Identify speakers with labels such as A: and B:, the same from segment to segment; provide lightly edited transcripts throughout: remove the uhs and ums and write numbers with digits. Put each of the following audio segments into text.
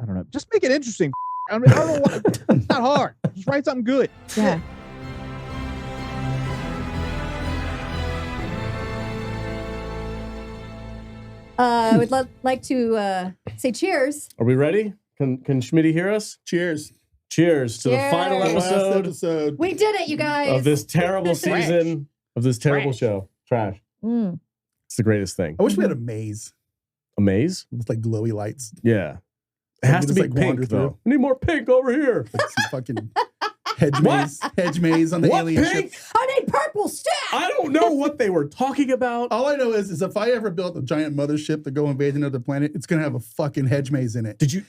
A: I don't know. Just make it interesting. I don't know why. It's not hard. Just write something good.
B: Yeah. I would like to say cheers.
C: Are we ready? Can Smitty hear us?
D: Cheers.
C: Cheers to the final
D: Last
C: episode
D: episode.
B: We did it, you guys.
C: of this terrible season of this terrible show. Trash. It's the greatest thing.
D: I wish we had a maze
C: A maze?
D: with like glowy lights.
C: Yeah. It
D: So
C: has
D: we
C: to
D: just,
C: be
D: like, wander
C: pink, though.
D: through.
C: We need more pink over here.
D: Like some fucking hedge
C: What?
D: maze on the
C: What
D: alien
C: pink?
D: ship.
B: I need purple stat.
C: I don't know what they were talking about.
D: All I know is if I ever built a giant mothership to go invade another planet, it's gonna have a fucking hedge maze in it.
C: Did you?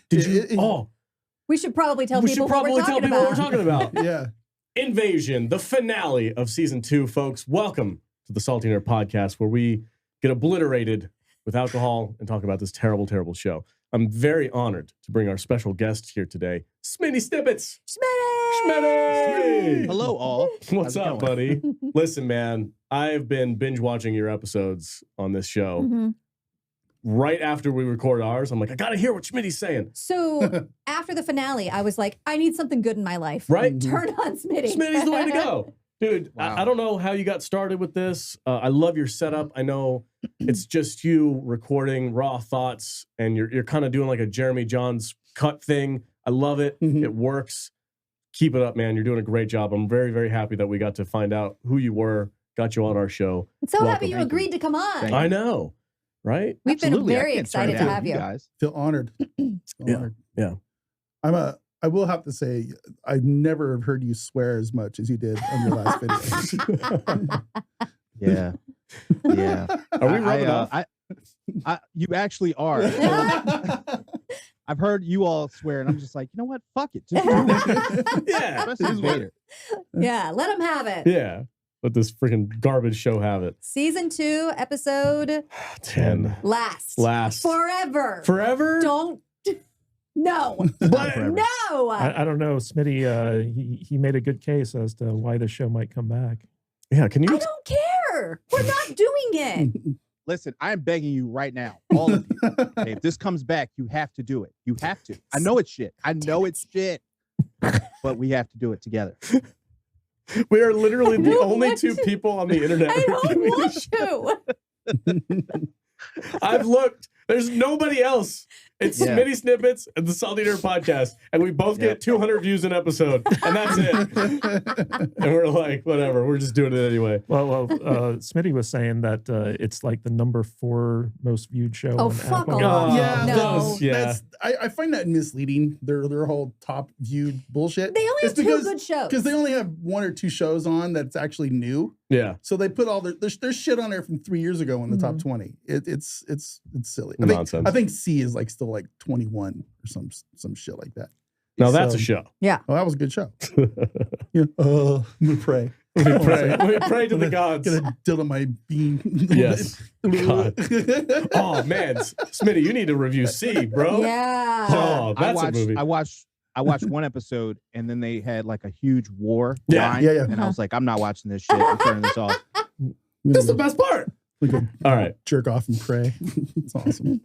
B: We should probably tell
C: We
B: people
C: should probably
B: what
C: tell
B: we're
C: people what we're
B: talking
C: talking about.
D: Yeah.
C: Invasion, the finale of season 2, folks. Welcome to the Salty Nerd Podcast, where we get obliterated with alcohol and talk about this terrible, terrible show. I'm very honored to bring our special guest here today, Smitty Snippets. Smitty!
A: Hello, all.
C: What's
A: How's it
C: up,
A: going?
C: buddy? Listen, man, I've been binge watching your episodes on this show.
B: Mm-hmm.
C: Right after we record ours, I'm like, I gotta hear what Smitty's saying.
B: So after the finale, I was like, I need something good in my life.
C: Right?
B: Turn on Smitty.
C: Smitty's the way to go. Dude,
A: Wow.
C: I don't know how you got started with this. I love your setup. I know it's just you recording raw thoughts, and you're kind of doing like a Jeremy Johns cut thing. I love it.
D: Mhm.
C: It works. Keep it up, man. You're doing a great job. I'm very, very happy that we got to find out who you were, got you on our show.
B: I'm so
C: Welcome.
B: happy you
A: Thank you.
B: agreed to come on.
A: Thank
C: I know, right?
B: We've
A: Absolutely.
B: been
A: I
B: very
A: can't turn
B: excited
A: it
B: to
A: down,
B: have you.
A: guys.
D: Feel honored. Feel
C: Yeah.
D: honored.
C: Yeah.
D: I will have to say, I never have heard you swear as much as you did on your last video.
A: Yeah. Yeah.
C: Are we rubbing off?
A: You actually are. I've heard you all swear, and I'm just like, you know what? Fuck it. Just do it.
C: Yeah.
A: Especially Vader.
B: Yeah, let him have it.
C: Yeah. Let this freaking garbage show have it.
B: Season 2, episode
C: 10.
B: last. Forever.
C: Forever?
B: Don't. No.
C: But-
B: No.
E: I don't know. Smitty, he made a good case as to why the show might come back.
C: Yeah, can you?
B: I don't care. We're not doing it.
A: Listen, I'm begging you right now, all of you. Okay, if this comes back, you have to do it. You have to. I know it's shit. I know it's shit. But we have to do it together.
C: We are literally the
B: don't
C: only
B: want
C: two
B: to.
C: people on the internet.
B: I
C: who are
B: don't
C: doing
B: want
C: this.
B: to.
C: I've looked. There's nobody else. It's
A: Yeah.
C: Smitty Snippets and the Salty Nerd Podcast, and we both get 200 views an episode, and that's it. And we're like, whatever, we're just doing it anyway.
E: Well, Smitty was saying that it's like the number 4 most viewed show.
B: Oh,
E: on
B: fuck
E: Apple.
B: off.
D: Yeah,
B: No.
C: Yeah.
D: I find that misleading. Their whole top viewed bullshit.
B: They only have
D: It's
B: two
D: because-
B: good shows.
D: Because they only have 1 or 2 shows on that's actually new.
C: Yeah.
D: So they put all there's shit on there from 3 years ago in the top 20. It's silly.
C: Nonsense.
D: I think C is like still like 21 or some shit like that.
C: Now that's a
D: So-
C: show.
D: Oh, that was a good show. Yeah. I'm gonna pray.
C: We pray. We pray to the
D: I'm
C: gods.
D: gonna diddle my bean.
C: Yes. God. Oh man, Smitty, you need to review C, bro.
B: Yeah.
C: Oh, that's a movie.
A: I watched one episode, and then they had like a huge war.
C: Yeah.
A: line,
D: Yeah.
A: And I was like, I'm not watching this shit. I'm turning this off.
C: This is the best part.
D: We could
C: All right.
D: jerk off and pray. It's awesome.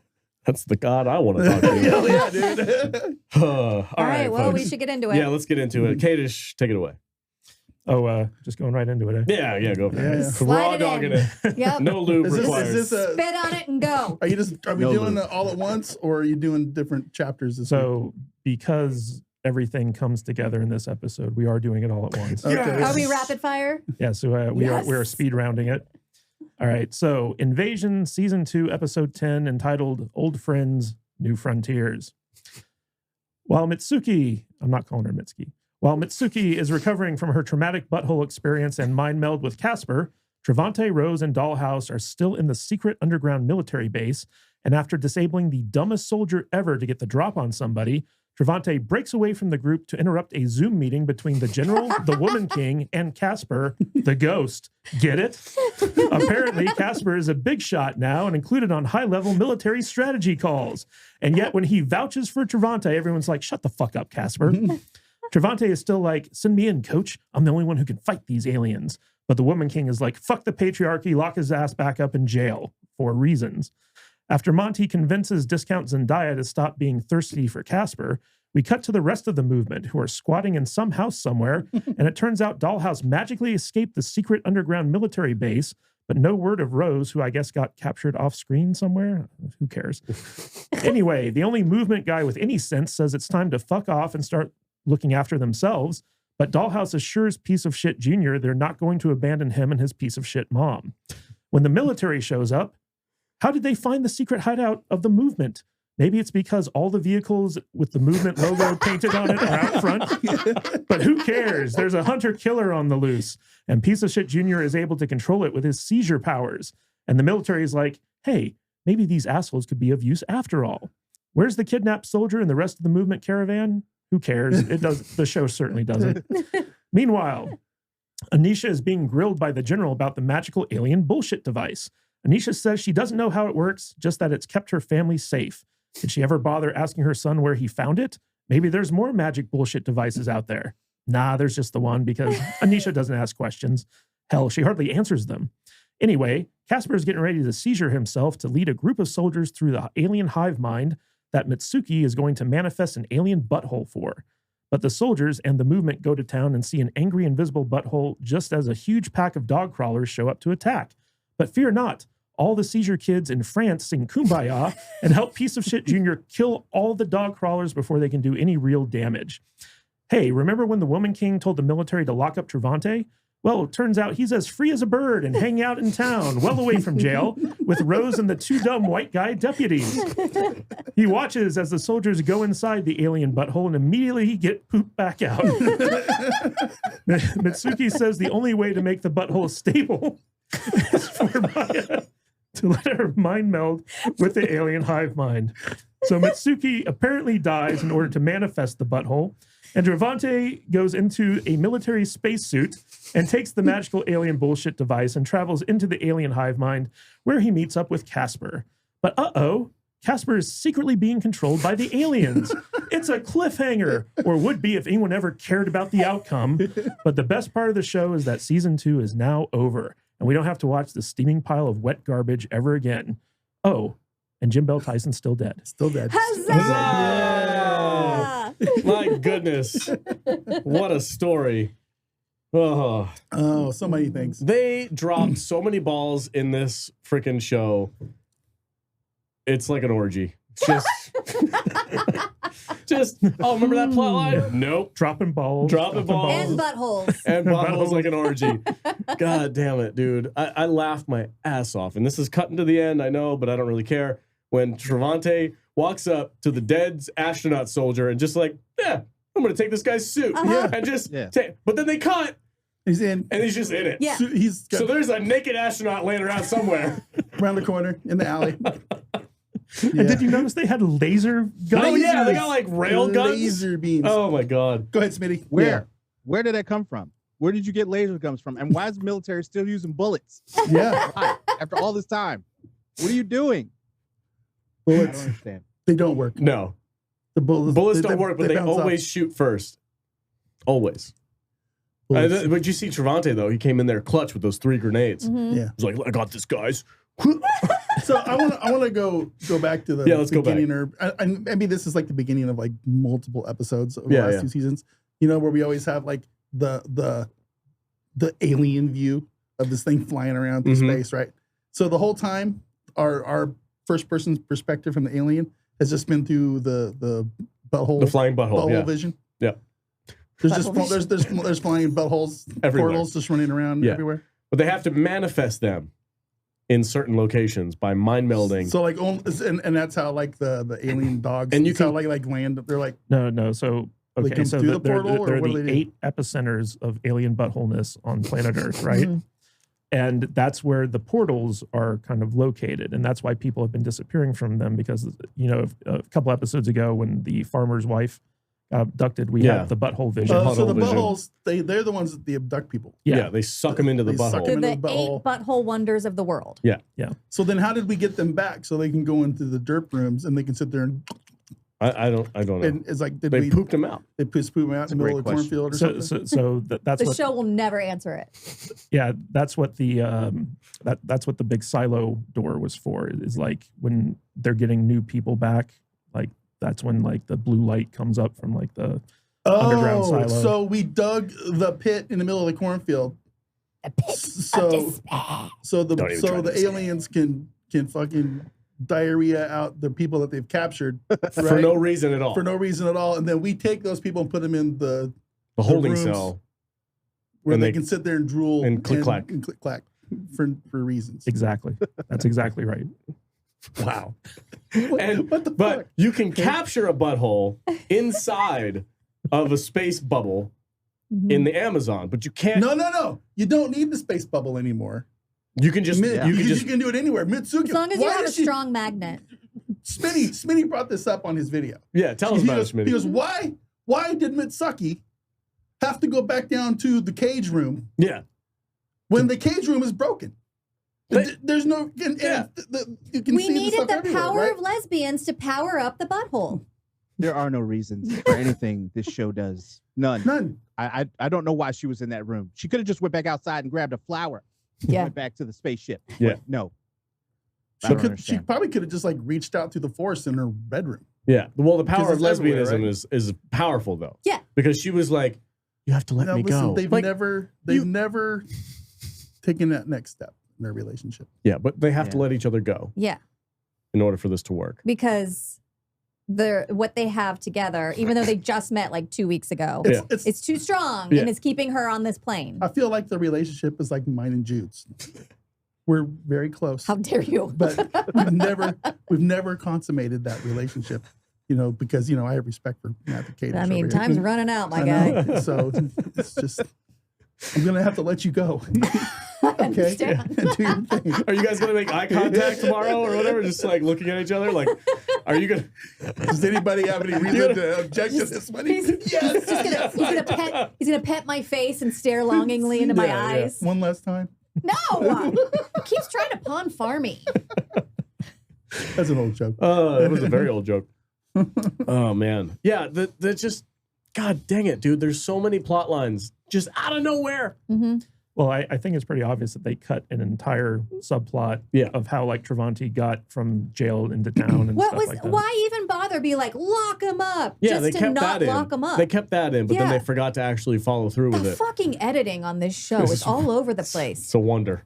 C: That's the God I want to talk to.
D: Hell yeah, dude.
C: All
B: right, well, we
C: folks.
B: should get into it.
C: Yeah, let's get into it. Kadish, take it away.
E: Oh, just going right into it. Eh?
C: Yeah, go for it.
D: Yeah.
B: Slide
C: Raw
B: it
C: dogging
B: in.
C: it.
B: Yep.
C: No lube required.
D: Is this a,
B: Spit on it and go.
D: are we
A: No
D: doing
A: lube.
D: it all at once, or are you doing different chapters this week?
E: So because everything comes together in this episode, we are doing it all at once.
D: Okay.
C: Yes.
B: Are we rapid fire?
E: Yeah, so we are
B: Yes.
E: speed rounding it. All right, so Invasion Season 2, Episode 10, entitled Old Friends, New Frontiers. While Mitsuki, I'm not calling her Mitsuki, while Mitsuki is recovering from her traumatic butthole experience and mind meld with Casper, Trevante, Rose, and Dollhouse are still in the secret underground military base, and after disabling the dumbest soldier ever to get the drop on somebody, Trevante breaks away from the group to interrupt a Zoom meeting between the General, the Woman King, and Casper, the Ghost. Get it? Apparently, Casper is a big shot now and included on high-level military strategy calls. And yet, when he vouches for Trevante, everyone's like, shut the fuck up, Casper. Trevante is still like, send me in, coach. I'm the only one who can fight these aliens. But the Woman King is like, fuck the patriarchy, lock his ass back up in jail for reasons. After Monty convinces Discount Zendaya to stop being thirsty for Casper, we cut to the rest of the movement, who are squatting in some house somewhere, and it turns out Dollhouse magically escaped the secret underground military base, but no word of Rose, who I guess got captured off screen somewhere. Who cares? Anyway, the only movement guy with any sense says it's time to fuck off and start looking after themselves, but Dollhouse assures Piece of Shit Jr. they're not going to abandon him and his piece of shit mom. When the military shows up, how did they find the secret hideout of the movement? Maybe it's because all the vehicles with the movement logo painted on it are out front. But who cares? There's a hunter-killer on the loose, and Piece of Shit Jr. is able to control it with his seizure powers. And the military is like, hey, maybe these assholes could be of use after all. Where's the kidnapped soldier and the rest of the movement caravan? Who cares? It does. The show certainly doesn't. Meanwhile, Anisha is being grilled by the general about the magical alien bullshit device. Anisha says she doesn't know how it works, just that it's kept her family safe. Did she ever bother asking her son where he found it? Maybe there's more magic bullshit devices out there. Nah, there's just the one, because Anisha doesn't ask questions. Hell, she hardly answers them. Anyway, Casper is getting ready to seizure himself to lead a group of soldiers through the alien hive mind that Mitsuki is going to manifest an alien butthole for. But the soldiers and the movement go to town and see an angry invisible butthole just as a huge pack of dog crawlers show up to attack. But fear not. All the seizure kids in France sing Kumbaya and help Piece of Shit Jr. kill all the dog crawlers before they can do any real damage. Hey, remember when the Woman King told the military to lock up Travante? Well, it turns out he's as free as a bird and hanging out in town, well away from jail, with Rose and the two dumb white guy deputies. He watches as the soldiers go inside the alien butthole and immediately get pooped back out. Mitsuki says the only way to make the butthole stable is for Maya to let her mind meld with the alien hive mind. So Mitsuki apparently dies in order to manifest the butthole, and Travante goes into a military spacesuit and takes the magical alien bullshit device and travels into the alien hive mind, where he meets up with Casper. But uh-oh, Casper is secretly being controlled by the aliens. It's a cliffhanger, or would be if anyone ever cared about the outcome. But the best part of the show is that season 2 is now over, and we don't have to watch the steaming pile of wet garbage ever again. Oh, and Jim Bell Tyson's still dead.
D: Still dead.
B: Huzzah!
C: My goodness. What a story. Oh,
D: so many things.
C: they dropped so many balls in this freaking show. It's like an orgy. Just, oh, remember that plot line? Nope.
E: Dropping balls.
C: Dropping balls.
B: And buttholes.
C: And buttholes like an orgy. God damn it, dude. I laughed my ass off. And this is cutting to the end, I know, but I don't really care. When Travante walks up to the dead astronaut soldier and just like, yeah, I'm going to take this guy's suit.
B: Uh-huh.
C: And just
A: Yeah.
C: take, but then they cut
D: He's in.
C: and he's just in it.
B: Yeah.
D: So he's got
C: So there's a naked astronaut laying around somewhere.
D: around the corner in the alley.
E: And did you notice they had laser guns?
C: Oh, yeah. They got like rail guns.
D: Laser beams.
C: Oh, my God.
D: Go ahead, Smitty.
A: Where? Where did that come from? Where did you get laser guns from? And why is the military still using bullets?
D: Yeah.
A: Why? After all this time, what are you doing? I don't
D: Bullets.
A: understand.
D: They don't work.
C: No.
D: The
C: Bullets don't work, but they
D: bounce off.
C: always shoot first. Always.
D: Bullets.
C: But you see Travante, though. He came in there clutch with those 3 grenades.
B: Mhm.
D: Yeah.
C: He's like, I got this, guys.
D: So I want to go back to the
C: Yeah, let's go back.
D: beginning, or and maybe this is like the beginning of like multiple episodes over
C: Yeah,
D: the last
C: yeah.
D: 2 seasons. You know, where we always have like the alien view of this thing flying around through
C: Mhm.
D: space, right? So the whole time, our first person's perspective from the alien has just been through the butthole,
C: The flying butthole. Yeah.
D: vision.
C: Yeah.
D: There's just
B: Butthole
D: there's flying buttholes,
C: Everywhere.
D: portals just running around
C: Yeah.
D: everywhere.
C: But they have to manifest them in certain locations by mind melding.
D: So like, and that's how like the alien dogs,
C: And you
D: it's how
C: can-
D: like land. They're like,
E: No. So,
D: They
E: okay.
D: come
E: So
D: through the
E: they're
D: portal, or what do
E: the
D: they do?
E: 8 epicenters of alien buttholeness on planet Earth, right?
B: Mhm.
E: And that's where the portals are kind of located. And that's why people have been disappearing from them because, you know, a couple episodes ago when the farmer's wife got abducted, we
C: Yeah.
E: had the butthole vision.
D: so the
C: Butthole vision.
D: buttholes, they're the ones that they abduct people.
C: Yeah. They suck them into the
D: They suck
C: butthole.
D: them
B: The
D: into the
B: 8
D: butthole.
B: butthole wonders of the world.
D: So then how did we get them back so they can go into the derp rooms and they can sit there and
C: I don't know.
D: And it's like, did
C: They
D: we
C: pooped him out.
D: They pooped him out in the middle of the
A: great question.
D: cornfield or something?
E: That's
B: The
E: what.
B: show will never answer it.
E: Yeah, that's what the that's what the big silo door was for. Is like when they're getting new people back, like that's when like the blue light comes up from like the underground silo.
D: So we dug the pit in the middle of the cornfield.
B: A pit of
D: So
B: despair.
C: Don't even try
D: the
C: this.
D: aliens can fucking diarrhea out the people that they've captured
C: For
D: right?
C: no reason at all.
D: For no reason at all, and then we take those people and put them in the
C: holding
D: rooms
C: cell.
D: where
C: And
D: they
C: they-
D: can sit there and drool
C: and click-clack.
D: and click clack for reasons.
E: Exactly. That's exactly right.
C: Wow.
D: What, what the
C: But
D: fuck?
C: you can capture a butthole inside of a space bubble in the Amazon, but you can't.
D: No. You don't need the space bubble anymore.
C: You can just.
D: You,
C: You can
D: do it anywhere. Mitsuki.
B: As long as you
D: why
B: have a
D: does she-
B: strong magnet.
D: Smitty brought this up on his video.
C: Yeah, tell us
D: he
C: about
D: goes,
C: it, Smitty.
D: He goes, why did Mitsuki have to go back down to the cage room
C: Yeah.
D: when the cage room is broken? There's no. And
C: Yeah.
D: you can
B: We
D: see
B: needed
D: stuff
B: the
D: everywhere,
B: power
D: right?
B: of lesbians to power up the butthole.
A: There are no reasons for anything this show does. None.
D: None.
A: I don't know why she was in that room. She could have just went back outside and grabbed a flower.
B: Yeah.
A: Went back to the spaceship.
C: Yeah.
A: But no. I
D: She
A: don't
D: she
A: understand.
D: probably could have just like reached out through the force in her bedroom.
C: Yeah. Well, the power of
D: it's everywhere,
C: lesbianism
D: right?
C: is powerful though.
B: Yeah.
C: Because she was like, "You have to let
D: Now,
C: me
D: listen,
C: go."
D: they've
C: Like,
D: never taken that next step in their relationship.
C: yeah, but they have to
A: Yeah.
C: let each other go
B: Yeah.
C: in order for this to work.
B: Because what they have together, even though they just met like 2 weeks ago,
C: Yeah.
B: it's too strong
C: Yeah.
B: and it's keeping her on this plane.
D: I feel like the relationship is like mine and Jude's. We're very close,
B: How dare you?
D: but we've never consummated that relationship. You know, because I have respect for Matthew Cage.
B: I mean, time's running out, my
D: I
B: guy.
D: know. So it's just I'm gonna have to let you go.
B: I
D: Okay,
B: understand.
D: and do your thing.
C: Are you guys gonna make eye contact tomorrow or whatever? Just like looking at each other? Like, are you gonna?
D: Does anybody have any reason to object to this one?
B: He's gonna pet my face and stare longingly into my
C: Yeah, yeah.
B: eyes.
D: One last time.
B: No, he keeps trying to pawn farm me.
D: That's an old joke.
C: It was a very old joke. Oh man, yeah. That just, God dang it, dude. There's so many plot lines just out of nowhere.
B: Mm-hmm.
E: Well, I think it's pretty obvious that they cut an entire subplot
C: Yeah.
E: of how like Travanti got from jail into town and
B: What
E: stuff
B: was?
E: like that.
B: Why even bother? Be like, lock him up.
C: Yeah,
B: just
C: they
B: to
C: kept
B: not
C: that in.
B: lock him up.
C: They kept that in, but then
B: Yeah.
C: they forgot to actually follow through with
B: the
C: it.
B: fucking editing on this show is all over the place.
C: It's a wonder.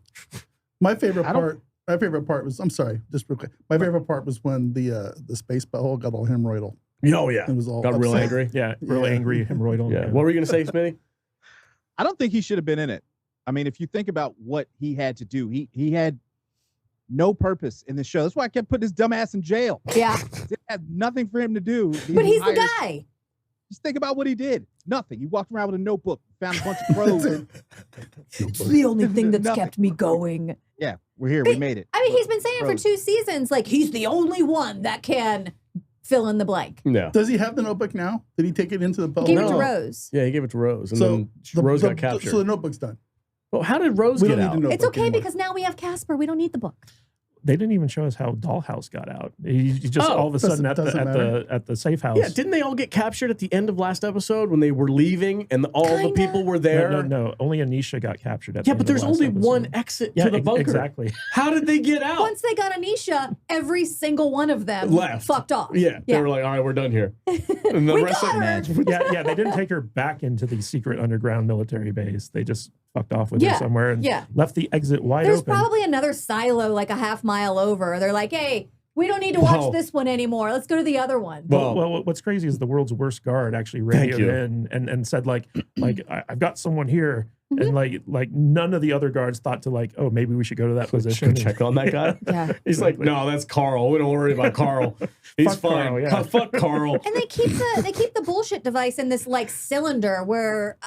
D: My favorite
A: I don't-
D: part. My favorite part was. I'm sorry, just real quick. My favorite part was when the space butthole got all hemorrhoidal.
C: Oh yeah,
D: It was all
C: got real
D: upset.
C: angry.
E: Yeah, really
D: Yeah.
E: angry, hemorrhoidal.
C: Yeah. What were you gonna say, Smitty?
A: I don't think he should have been in it. I mean, if you think about what he had to do, he had no purpose in the show. That's why I kept putting his dumb ass in jail.
B: Yeah,
A: It had nothing for him to do.
B: but he's the
A: hired-
B: guy.
A: Just think about what he did. Nothing. He walked around with a notebook, found a bunch of crows.
B: It's the only thing that's
A: Nothing.
B: kept me going.
A: Yeah, we're here. We made it.
B: I mean, he's been saying for
A: Crows.
B: 2 seasons, like he's the only one that can fill in the blank.
C: Yeah.
D: Does he have the notebook now? Did he take it into the butthole?
B: Give it to
C: No.
B: Rose.
C: Yeah, he gave it to Rose, and
D: So
C: then Rose got captured.
D: So the notebook's done.
C: Well, how did Rose
D: We
C: get
D: don't need
C: out?
D: to know.
B: It's okay because now we have Casper. We don't need the book.
E: They didn't even show us how Dollhouse got out. He just
C: Oh,
E: all of a sudden
D: doesn't matter.
E: at the safe house.
C: Yeah, didn't they all get captured at the end of last episode when they were leaving and all the
B: Kinda.
C: people were there?
E: No. Only Anisha got captured at
C: Yeah,
E: the
C: but
E: end of
C: there's
E: last
C: only
E: episode.
C: one exit
E: Yeah,
C: to the bunker.
E: exactly.
C: How did they get out?
B: Once they got Anisha, every single one of them
C: Left.
B: fucked off.
C: Yeah, they were like, all right, we're done here. And the
B: We
C: rest
B: got
C: of
B: her.
E: yeah. They didn't take her back into the secret underground military base. They just fucked off with
B: Yeah,
E: her somewhere and
B: yeah.
E: left the exit wide
B: There's
E: open.
B: probably another silo like a half mile over. They're like, hey, we don't need to watch
C: Whoa.
B: this one anymore. Let's go to the other one.
C: Well,
E: What's crazy is the world's worst guard actually
C: Thank
E: radioed
C: you.
E: in and said like I've got someone here,
B: Mm-hmm.
E: and like none of the other guards thought to like, oh, maybe we should go to that position.
C: Go check on that guy.
B: Yeah.
C: He's like, no, that's Carl. We don't worry about Carl. He's
E: Fuck
C: fine.
E: Carl, yeah.
C: Fuck Carl.
B: And they keep the bullshit device in this like cylinder where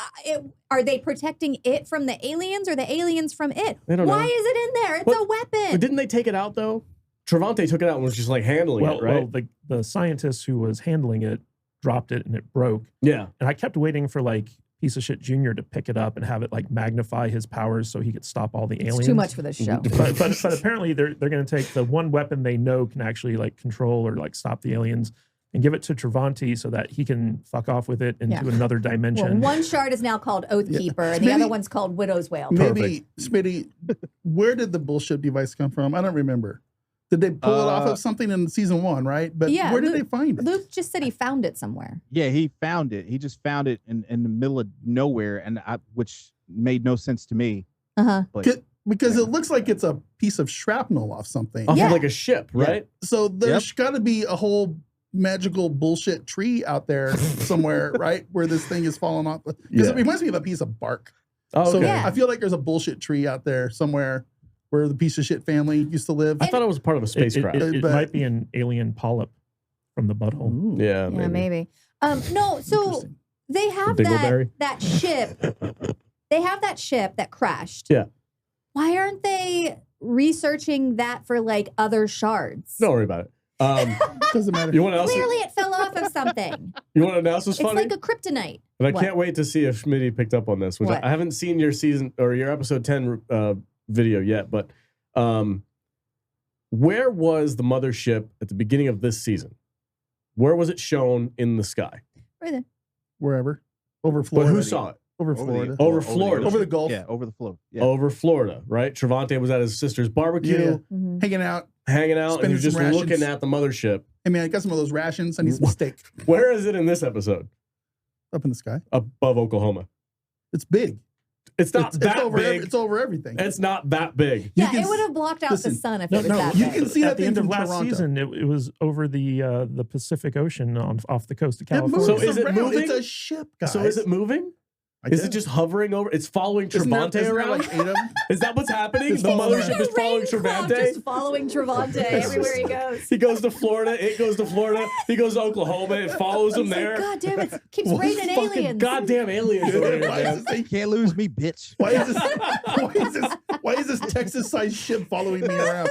B: are they protecting it from the aliens or the aliens from it?
C: I don't
B: Why
C: know.
B: is it in there? It's
C: What-
B: a weapon.
C: But didn't they take it out though? Travante took it out and was just like handling it, right?
E: Well, the scientist who was handling it dropped it and it broke.
C: Yeah.
E: And I kept waiting for like piece of shit Junior to pick it up and have it like magnify his powers so he could stop all the aliens.
B: It's too much for this show.
E: But apparently they're going to take the one weapon they know can actually like control or like stop the aliens. and give it to Travanti so that he can fuck off with it into another
B: Well,
E: dimension.
B: one shard is now called Oathkeeper, and the
D: Smitty-
B: other one's called Widow's Wail.
D: Maybe, Smitty, where did the bullshit device come from? I don't remember. Did they pull it off of something in season 1, right? But
B: Yeah,
D: where did
B: Luke-
D: they find it?
B: Luke just said he found it somewhere.
A: Yeah, he found it. He just found it in the middle of nowhere, and which made no sense to me. But
D: Because it looks like it's a piece of shrapnel off something.
C: Off
B: Yeah.
C: of like a ship, right?
D: So there's got to be a whole magical bullshit tree out there somewhere, right? Where this thing is falling off. Because it reminds me of a piece of bark.
C: Oh,
D: So
C: okay.
B: Yeah.
D: I feel like there's a bullshit tree out there somewhere where the piece of shit family used to live.
C: I thought it was part of a spacecraft.
E: It
D: But-
E: might be an alien polyp from the butthole.
D: Ooh.
C: yeah,
B: Yeah, maybe. No, so
D: Interesting.
B: they have
C: Dingleberry?
B: that ship. They have that ship that crashed.
C: Yeah.
B: Why aren't they researching that for like other shards?
C: Don't worry about it.
D: Doesn't matter.
C: You want to else?
B: Clearly, it fell off of something.
C: You want to know else was
B: It's
C: funny?
B: like a kryptonite.
C: And I
B: What?
C: can't wait to see if Smitty picked up on this, which
B: What?
C: I haven't seen your season or your episode 10 video yet. But where was the mothership at the beginning of this season? Where was it shown in the sky?
B: Right there.
D: Wherever. Over
C: But
D: Florida.
C: who saw it?
D: Over
A: the-
D: Florida.
C: Over Florida.
D: Over the Gulf.
A: Yeah, over the float. Yeah.
C: Over Florida, right? Trevante was at his sister's barbecue,
D: Yeah.
B: Mhm.
D: Hanging out.
C: hanging out, and he
D: Spending
C: was just
D: some rations.
C: looking at the mothership.
D: Hey, man, I got some of those rations. I need some steak.
C: Where is it in this episode?
D: Up in the sky.
C: Above Oklahoma.
D: It's big.
C: It's not that
D: over
C: big.
D: it's over everything.
C: It's not that big.
B: Yeah,
D: can
B: it would have blocked out
D: listen,
B: the sun if
E: No,
B: it was
E: no,
B: that
D: you
B: big.
D: can see that
E: At the
D: thing
E: end of
D: from
E: last
D: Toronto.
E: season, it was over the Pacific Ocean off the coast of
D: It
E: California.
D: moves
C: So is it
D: around.
C: moving?
D: It's a ship, guys.
C: So is it moving?
D: I
C: Is
D: guess.
C: it just hovering over? It's following
D: Isn't there-
C: Trevante
D: isn't there
C: around?
D: like 8 of them?
C: Is that what's happening?
D: It's
C: The
D: following
C: mothership
D: around.
C: is following
B: Rain cloud
C: Trevante?
B: just following Trevante everywhere he goes.
C: He goes to Florida. It goes to Florida. He goes to Oklahoma. It follows him
B: He's like,
C: there.
B: God damn it! Keeps
C: What
B: raining
C: fucking
B: aliens.
C: goddamn aliens over here,
D: Why
C: man.
D: is this thing-
A: Can't lose me, bitch.
D: Why is this Texas-sized ship following me around?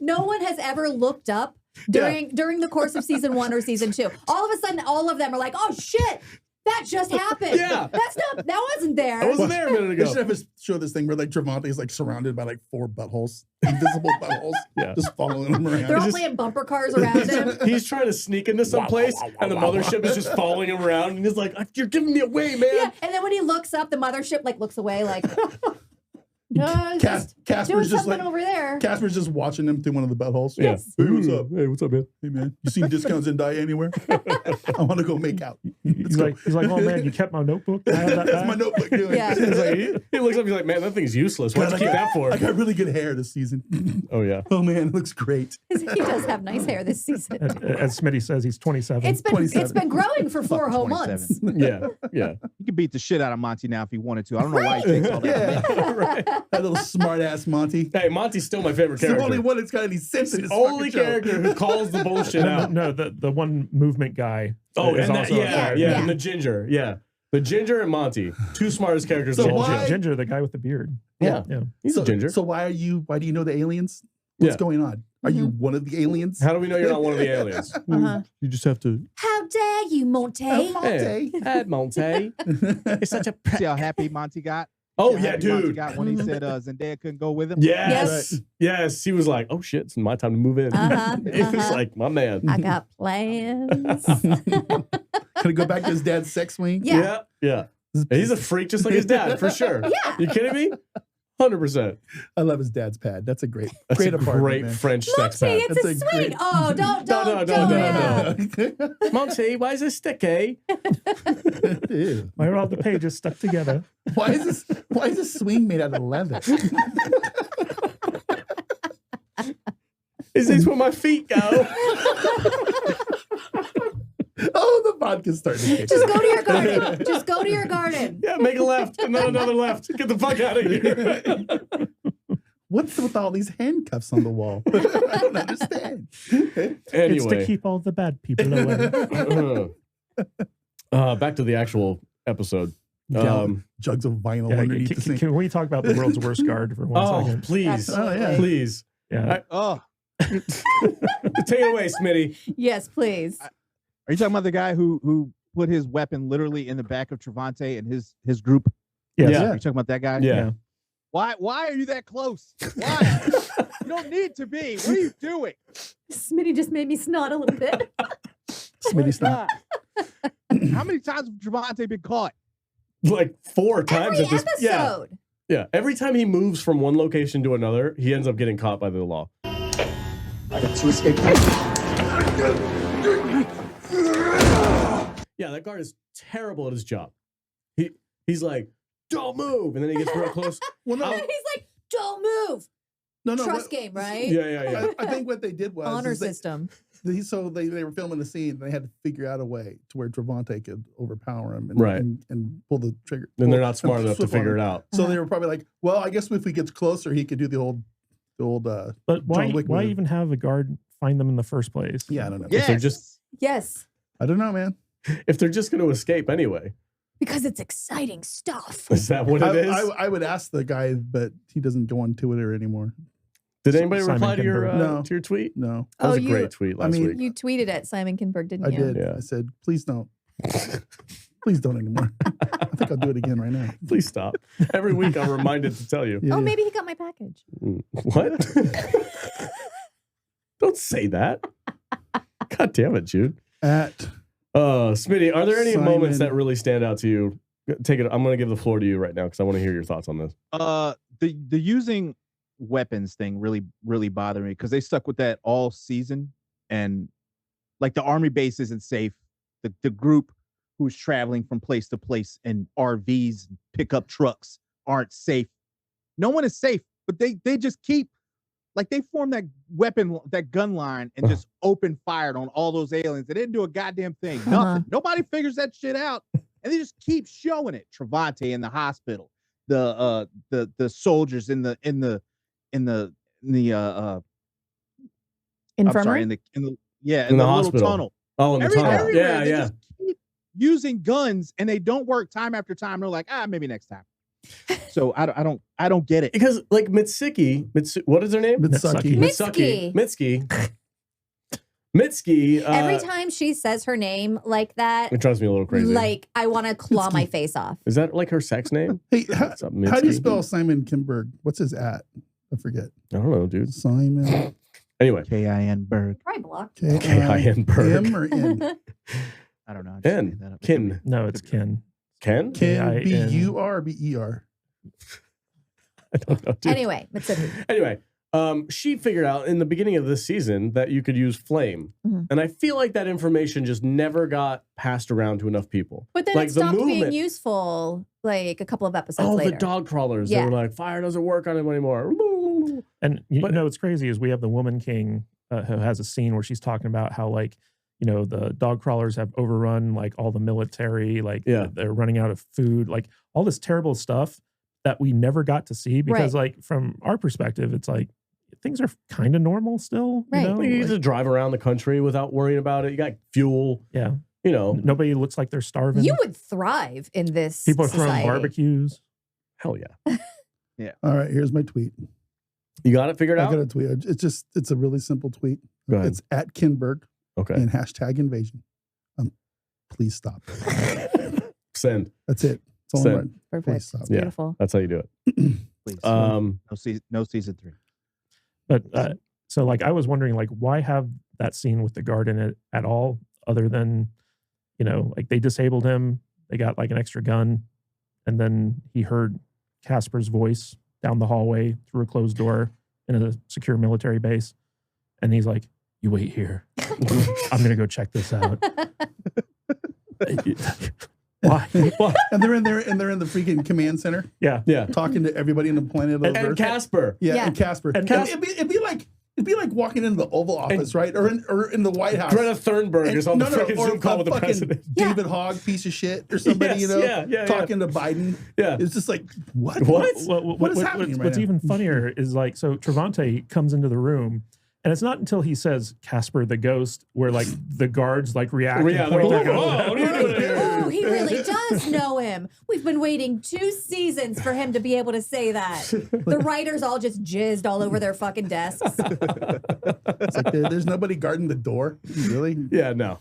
B: No one has ever looked up during the course of season 1 or season 2. All of a sudden, all of them are like, "Oh shit, that just happened.
C: Yeah.
B: That wasn't there."
C: I wasn't there a minute
D: They should
C: ago.
D: have us show this thing where like Trevante is like surrounded by like 4 buttholes, invisible buttholes,
C: Yeah.
D: just following him around.
B: They're all
C: just-
B: playing bumper cars around him.
C: He's trying to sneak into some place, and the mothership is just following him around, and he's like, "You're giving me away, man."
B: Yeah, and then when he looks up, the mothership like looks away, like, just doing
D: Casper's just
B: something
D: like
B: over there.
D: Casper's just watching him through one of the buttholes.
C: Yeah.
B: Yes.
D: Hey, what's up?
C: Hey, what's up, man?
D: Hey man, you seen discounts in die anywhere? I want to go make out.
E: He's like, "Oh man, you kept my notebook. I have that
D: That's
E: back."
D: my notebook doing.
B: Yeah.
C: He's like, he looks up, he's like, "Man, that thing's useless. What'd you keep that for?"
D: I got really good hair this season.
C: Oh yeah.
D: Oh man, it looks great.
B: He does have nice hair this season.
E: As Smitty says, he's 27.
B: It's
D: 27.
B: been growing for 4 whole months.
A: 27.
C: Yeah.
A: He could beat the shit out of Monty now if he wanted to. I don't know why he takes all that.
D: Yeah,
C: Right.
D: that little smart ass Monty.
C: Hey, Monty's still my favorite
D: It's the
C: character.
D: only one that's got any sense in
C: the
D: his
C: only
D: fucking show.
C: character who calls the bullshit out.
E: No, the one movement guy.
C: Oh,
E: is
C: and that,
E: also a
C: yeah,
E: character.
C: yeah, and the ginger, yeah. The ginger and Monty, two smartest characters
D: So
C: of all
D: why-
C: time.
E: Ginger, the guy with the beard.
C: Yeah.
E: Yeah.
C: He's
D: so,
C: a ginger.
D: So why do you know the aliens? What's
C: Yeah.
D: going on? Are you one of the aliens?
C: How do we know you're not one of the aliens?
B: Uh-huh.
C: You just have to.
B: How dare you, Monte?
C: Hey, Monty. It's such a.
A: See how happy Monty got?
C: Oh
A: See how
C: yeah,
A: happy Monty
C: dude.
A: got when he said Zendaya couldn't go with him.
C: Yes.
D: Yes.
C: Yes. He was like, "Oh shit, it's my time to move in."
B: Uh-huh,
C: He was
B: uh-huh.
C: like, "My man."
B: I got plans.
D: Gonna go back to his dad's sex swing?
B: Yeah.
C: Yeah. He's a freak just like his dad, for sure.
B: Yeah.
C: You kidding me? 100%.
D: I love his dad's pad. That's a great,
C: That's
D: great
C: a
D: apartment.
C: great
D: man.
C: French sex
B: Monty,
C: pad.
B: it's a
D: That's a
B: swing.
D: great-
B: Oh, don't.
C: no. Monty, why is it sticky?
D: Ew.
E: Why are all the pages stuck together?
D: Why is this swing made out of leather?
C: Is this where my feet go?
D: Oh, the vodka's starting to kick.
B: Just go to your garden. Just go to your garden.
C: Yeah, make a left and then another left. Get the fuck out of here.
D: What's with all these handcuffs on the wall? I don't understand.
E: It's to
C: Anyway,
E: keep all the bad people away.
C: back to the actual episode.
D: Jugs of vinyl
E: Yeah,
D: underneath the sink.
E: can we talk about the world's worst guard for one second?
C: Please.
B: Absolutely.
D: Oh, yeah.
C: Please.
E: Yeah.
A: Oh,
C: Take it away, Smitty.
B: Yes, please.
A: are you talking about the guy who put his weapon literally in the back of Trevante and his group?
E: Yes.
C: Yeah.
A: Are you talking about that guy?
C: Yeah.
A: Why are you that close? Why? You don't need to be. What are you doing?
B: Smitty just made me snot a little bit.
D: Smitty snap.
A: How many times have Javante been caught?
C: Like 4 times
B: Every
C: at this. Yeah,
B: episode.
C: yeah. Every time he moves from one location to another, he ends up getting caught by the law.
F: I got 2 escape.
C: Yeah, that guard is terrible at his job. He's like, don't move, and then he gets real close.
D: Well, no,
B: He's like, don't move.
D: no.
B: Trust
D: what-
B: game, right?
C: Yeah.
D: I think what they did was
B: Honor
D: is they-
B: system.
D: they were filming the scene. And they had to figure out a way to where Travante could overpower him and,
C: Right.
D: and pull the trigger.
C: Then they're
D: pull-
C: not smart enough to
D: flip on
C: figure
D: him.
C: it out.
D: So they were probably like, well, I guess if he gets closer, he could do the old.
E: But why
D: John Wick
E: why
D: move.
E: even have a guard find them in the first place?
D: Yeah, I don't know.
C: If they're
A: Yes.
C: just
B: Yes.
D: I don't know, man.
C: if they're just going to escape anyway,
B: Because it's exciting stuff.
C: is that what it is?
D: I would ask the guy, but he doesn't go on Twitter anymore.
C: Did anybody
E: Simon
C: reply to your
E: Kinberg.
D: No.
C: to your tweet?
D: No,
C: That was a
B: you-
C: great tweet last
D: mean,
C: week.
B: You tweeted at Simon Kinberg, didn't
D: I
B: you?
D: did.
C: Yeah.
D: I said, please don't. Please don't anymore. I think I'll do it again right now.
C: Please stop. Every week I'm reminded to tell you.
D: Yeah,
B: Oh,
D: yeah.
B: maybe he got my package.
C: What? Don't say that. God damn it, Jude.
D: At
C: Smitty, are there any moments
D: Simon-
C: that really stand out to you? Take it. I'm going to give the floor to you right now because I want to hear your thoughts on this.
A: The using weapons thing really bothered me because they stuck with that all season, and like the army base isn't safe. The group who's traveling from place to place in RVs, pickup trucks aren't safe. No one is safe, but they just keep like they formed that gun line and just open fired on all those aliens. They didn't do a goddamn thing. Nothing. Nobody figures that shit out, and they just keep showing it. Travante in the hospital, the soldiers in the I'm sorry,
B: Infirmary?
A: in the
C: In
A: little
C: the hospital.
A: tunnel.
C: Oh, in the tunnel.
A: Everywhere,
C: Yeah,
A: they
C: yeah.
A: just keep using guns and they don't work time after time. They're like, maybe next time. So I don't get it.
C: Because like Mitsuki, what is her name?
D: Mitsuki.
B: Mitsuki.
C: Mitsuki.
B: Every time she says her name like that,
C: It drives me a little crazy.
B: like I want to claw my face off.
C: Is that like her sex name?
D: Hey,
C: What's up,
D: how do you
C: Mitsuki?
D: spell Simon Kinberg? What's his at? I forget.
C: I don't know, dude.
D: Simon
C: Anyway,
A: K-I-N Berg.
B: Probably blocked.
C: K-I-N Berg.
D: M or N?
A: I don't know. I just made that
C: Ken.
A: up.
C: Kin.
E: No, it's Ken.
C: Ken?
D: Ken
E: K-I-N.
D: B-U-R B-E-R.
C: I don't know, dude.
B: Anyway, Mitsuki.
C: Anyway, she figured out in the beginning of this season that you could use flame.
B: Mhm.
C: And I feel like that information just never got passed around to enough people.
B: But then
C: Like
B: it
C: the
B: stopped being
C: movement.
B: useful like a couple of episodes
C: Oh,
B: later.
C: the dog crawlers.
B: Yeah.
C: They were like, fire doesn't work on them anymore.
E: And you
C: But-
E: know what's crazy is we have the Woman King who has a scene where she's talking about how like the dog crawlers have overrun like all the military, like
C: Yeah.
E: they're running out of food, like all this terrible stuff that we never got to see because like from our perspective, it's like things are kind of normal still.
B: Right.
E: You know?
C: You
E: Like,
C: just drive around the country without worrying about it. You got fuel,
E: yeah.
C: Nobody.
E: Nobody looks like they're starving.
B: You would thrive in this.
E: People are throwing
B: society.
E: barbecues.
C: Hell yeah.
D: All right, here's my tweet.
C: You got it figured
D: I
C: out?
D: got a tweet. It's a really simple tweet.
C: Go ahead.
D: It's at Kinberg
C: Okay.
D: and hashtag invasion. Please stop.
C: Send.
D: That's it. That's all
C: Send.
D: I'm writing. Please
B: Perfect.
D: stop.
C: Yeah.
B: Beautiful.
C: That's how you do it.
A: Please. No season 3.
E: But so like I was wondering like why have that scene with the guard in it at all other than like they disabled him, they got like an extra gun, and then he heard Casper's voice down the hallway through a closed door in a secure military base, and he's like, "You wait here. I'm gonna go check this out." Why? Why?
D: And they're in there, and they're in the freaking command center
E: Yeah.
C: Yeah.
D: talking to everybody in the planet of
C: And
D: Earth.
C: Casper.
D: Yeah,
B: Yeah.
D: and Casper.
E: And
D: And it'd be like walking into the Oval Office, right? Or in the White House.
C: Greta Thunberg
D: And-
C: is on the
D: no, no,
C: freaking
D: or
C: Zoom call
D: a
C: with the
D: fucking
C: president.
D: David Hogg piece of shit or somebody,
C: Yes, yeah.
D: talking to Biden.
C: Yeah.
D: It's just like, what?
C: What?
D: What is happening right
E: What's
D: now?
E: even funnier is like, so Travante comes into the room, and it's not until he says Casper the ghost where like the guards like react. and
C: Yeah,
E: point
C: they're
E: their
C: like,
E: guns
C: "Whoa,
E: at
C: what are you doing here?"
B: Oh, he really does know him. We've been waiting 2 seasons for him to be able to say that. The writers all just jizzed all over their fucking desks.
D: It's like there's nobody guarding the door. Really?
C: Yeah, no.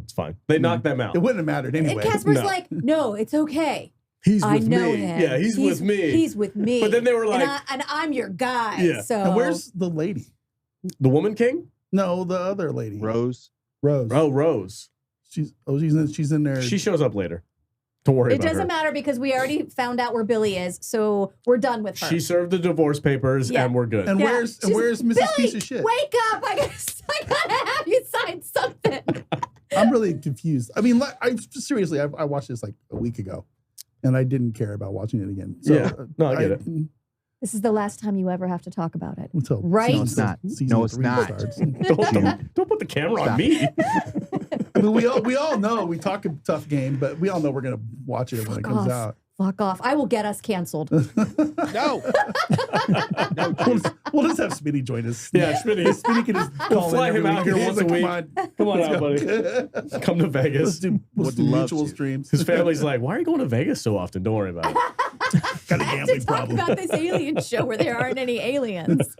C: It's fine. They knocked them out.
D: It wouldn't have mattered
B: And
D: anyway.
B: Casper's
C: No.
B: like, no, it's okay.
C: He's
B: I
C: with
B: know
C: me.
B: him.
C: Yeah, he's with me.
B: He's with me.
C: But then they were like-
B: and I'm your guy.
C: Yeah.
B: So
D: And where's the lady?
C: The Woman King?
D: No, the other lady.
A: Rose.
D: Rose.
C: Oh, Rose.
D: She's in there.
C: She shows up later. Don't worry
B: It
C: about her.
B: doesn't matter because we already found out where Billy is, so we're done with her.
C: She served the divorce papers
B: Yeah.
C: and we're good.
D: and
B: Yeah.
D: where's
B: She's-
D: Mrs.
B: Billy,
D: Piece of Shit?
B: wake up! I gotta have you sign something.
D: I'm really confused. I mean, I seriously, I watched this like a week ago, and I didn't care about watching it again. So,
C: Yeah. No, I get it.
B: This is the last time you ever have to talk about it.
D: Until
B: Right?
A: No, it's not. No, it's not.
C: Don't put the camera on me.
D: I mean, we all know we talk a tough game, but we all know we're gonna watch it when it comes out.
B: Fuck off. I will get us canceled.
A: No.
D: We'll just have Smitty join us.
C: Yeah, Smitty.
D: Smitty can just
C: We'll
D: call
C: fly
D: in
C: him
D: every
C: out here
D: week.
C: once
D: He's
C: a week.
D: like,
C: Come on
D: let's
C: out,
D: go.
C: buddy. Come to
D: Let's
C: Vegas.
D: do
A: Would love
D: mutual
A: to.
D: streams.
C: His family's like, why are you going to Vegas so often? Don't worry about it.
D: Got a
B: I have
D: gambling
B: to talk
D: problem.
B: about this alien show where there aren't any aliens.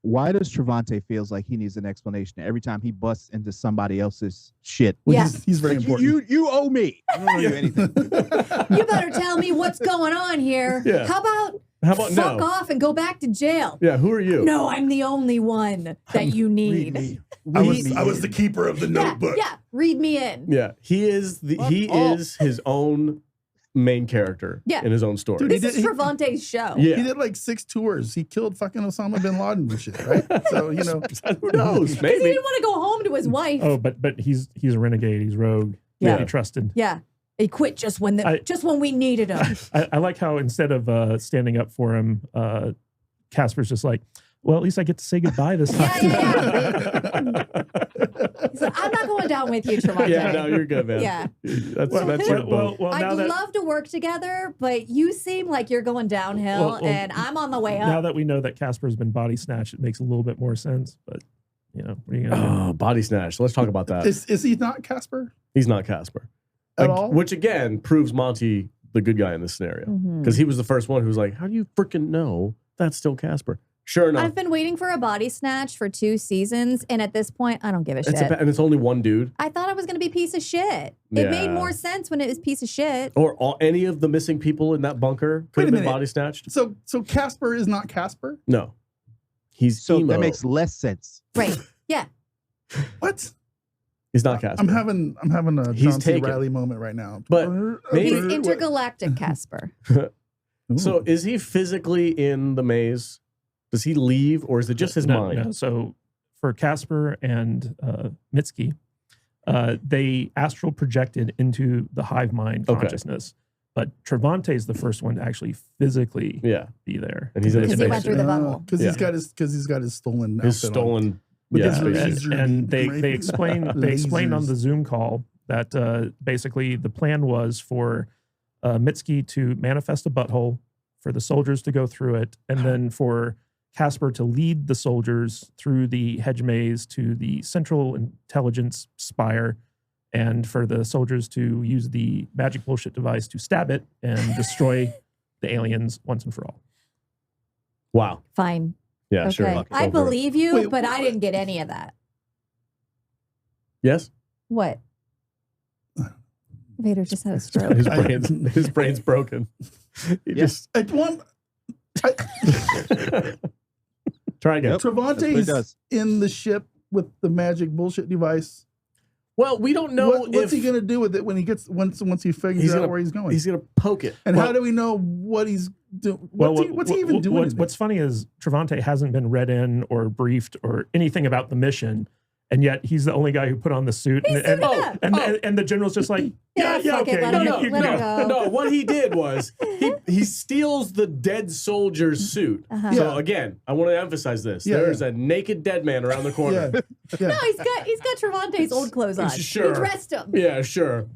A: Why does Trevante feels like he needs an explanation every time he busts into somebody else's shit?
D: Well,
B: Yeah.
D: he's very
A: Like,
D: important.
A: you owe me. I don't owe you anything.
B: You better tell me what's going on here.
C: Yeah.
B: How about fuck
C: no?
B: off and go back to jail?
C: Yeah, who are you?
B: No, I'm the only one that you
D: Read
B: need.
D: me.
A: Read
D: I
A: me.
D: was the keeper of the
B: Yeah,
D: notebook.
B: yeah, read me in.
C: Yeah, he is his own main character
B: Yeah.
C: in his own story.
D: Dude,
B: This
D: He
B: is
D: did-
B: Trevante's show.
C: yeah.
D: He did like 6 tours. He killed fucking Osama bin Laden and shit, right? So, you know.
C: Who knows?
B: Because he
C: Maybe.
B: didn't want to go home to his wife.
E: Oh, but he's a renegade. He's rogue.
B: Yeah.
E: Can't be trusted.
B: Yeah. He quit just when we needed him.
E: I like how instead of standing up for him, Casper's just like, well, at least I get to say goodbye this time.
B: Yeah. He's like, I'm not going down with you, Trevante.
C: Yeah, no, you're good, man.
B: Yeah.
C: That's
E: Well,
C: your boat.
E: well, now
B: I'd
E: that
B: love to work together, but you seem like you're going downhill,
E: Well,
B: and I'm on the way up.
E: now that we know that Casper's been body snatched, it makes a little bit more sense. But what are you gonna
C: Oh, body snatch. Let's talk about that.
D: Is he not Casper
C: He's not Casper.
D: at all?
C: Which again proves Monty the good guy in this scenario.
B: Mhm.
C: Because he was the first one who was like, how do you freaking know that's still Casper? Sure enough.
B: I've been waiting for a body snatch for 2 seasons, and at this point, I don't give a shit.
C: and it's only one dude.
B: I thought I was going to be piece of shit.
C: Yeah.
B: It made more sense when it was piece of shit.
C: Or any of the missing people in that bunker could
D: Wait a
C: have been
D: minute.
C: body snatched.
D: So Casper is not Casper?
C: No. He's
A: So
C: emo.
A: that makes less sense.
B: Right. Yeah.
D: What?
C: He's not Casper.
D: I'm having a
C: He's
D: John C.
C: taken.
D: Reilly moment right now.
C: But maybe-
B: He's intergalactic Casper.
C: So is he physically in the maze? Does he leave, or is it just his mind?
E: No. So for Casper and Mitsuki, they astral projected into the hive mind
C: Okay.
E: consciousness. But Trevante is the first one to actually physically
C: Yeah.
E: be there.
C: And he's in
B: Because he
C: space.
B: went through the bubble.
D: Because
C: Yeah.
D: he's got his stolen
C: His
D: outfit on.
C: stolen.
D: With
C: Yeah.
D: his
E: and,
D: laser
E: and they
D: beam.
E: explained on
D: Lasers.
E: the Zoom call that basically the plan was for Mitsuki to manifest a butthole, for the soldiers to go through it, and then for Casper to lead the soldiers through the hedge maze to the central intelligence spire, and for the soldiers to use the magic bullshit device to stab it and destroy the aliens once and for all.
C: Wow.
B: Fine.
C: Yeah,
B: Okay.
C: sure.
B: I
C: Go for it.
B: believe you,
D: Wait,
B: but I
D: what?
B: didn't get any of that.
C: Yes?
B: What? Vader just had a stroke.
C: His brain's broken. He just
D: At one,
C: try again.
A: Yep. That's what
D: Trevante
A: he
D: is
A: does.
D: in the ship with the magic bullshit device.
C: Well, we don't know
D: What's he gonna do with it when he gets once he figures
C: He's
D: out
C: gonna-
D: where he's going?
C: He's gonna poke it.
D: And
C: Well,
D: how do we know what he's doing?
E: Well,
D: What's he even doing?
E: What's funny is Trevante hasn't been read in or briefed or anything about the mission, and yet he's the only guy who put on the suit.
B: He suited up.
E: And the general's just like, yeah,
B: fuck it,
E: okay,
B: let him
E: you
B: go,
E: can
B: let him
E: go.
B: go.
C: No, what he did was he steals the dead soldier's suit.
B: Uh-huh.
C: So
D: Yeah.
C: again, I want to emphasize this.
D: Yeah,
C: There's
D: yeah.
C: a naked dead man around the corner.
D: Yeah.
B: No, he's got Trevante's old clothes on.
C: Sure.
B: He dressed him.
C: Yeah, sure.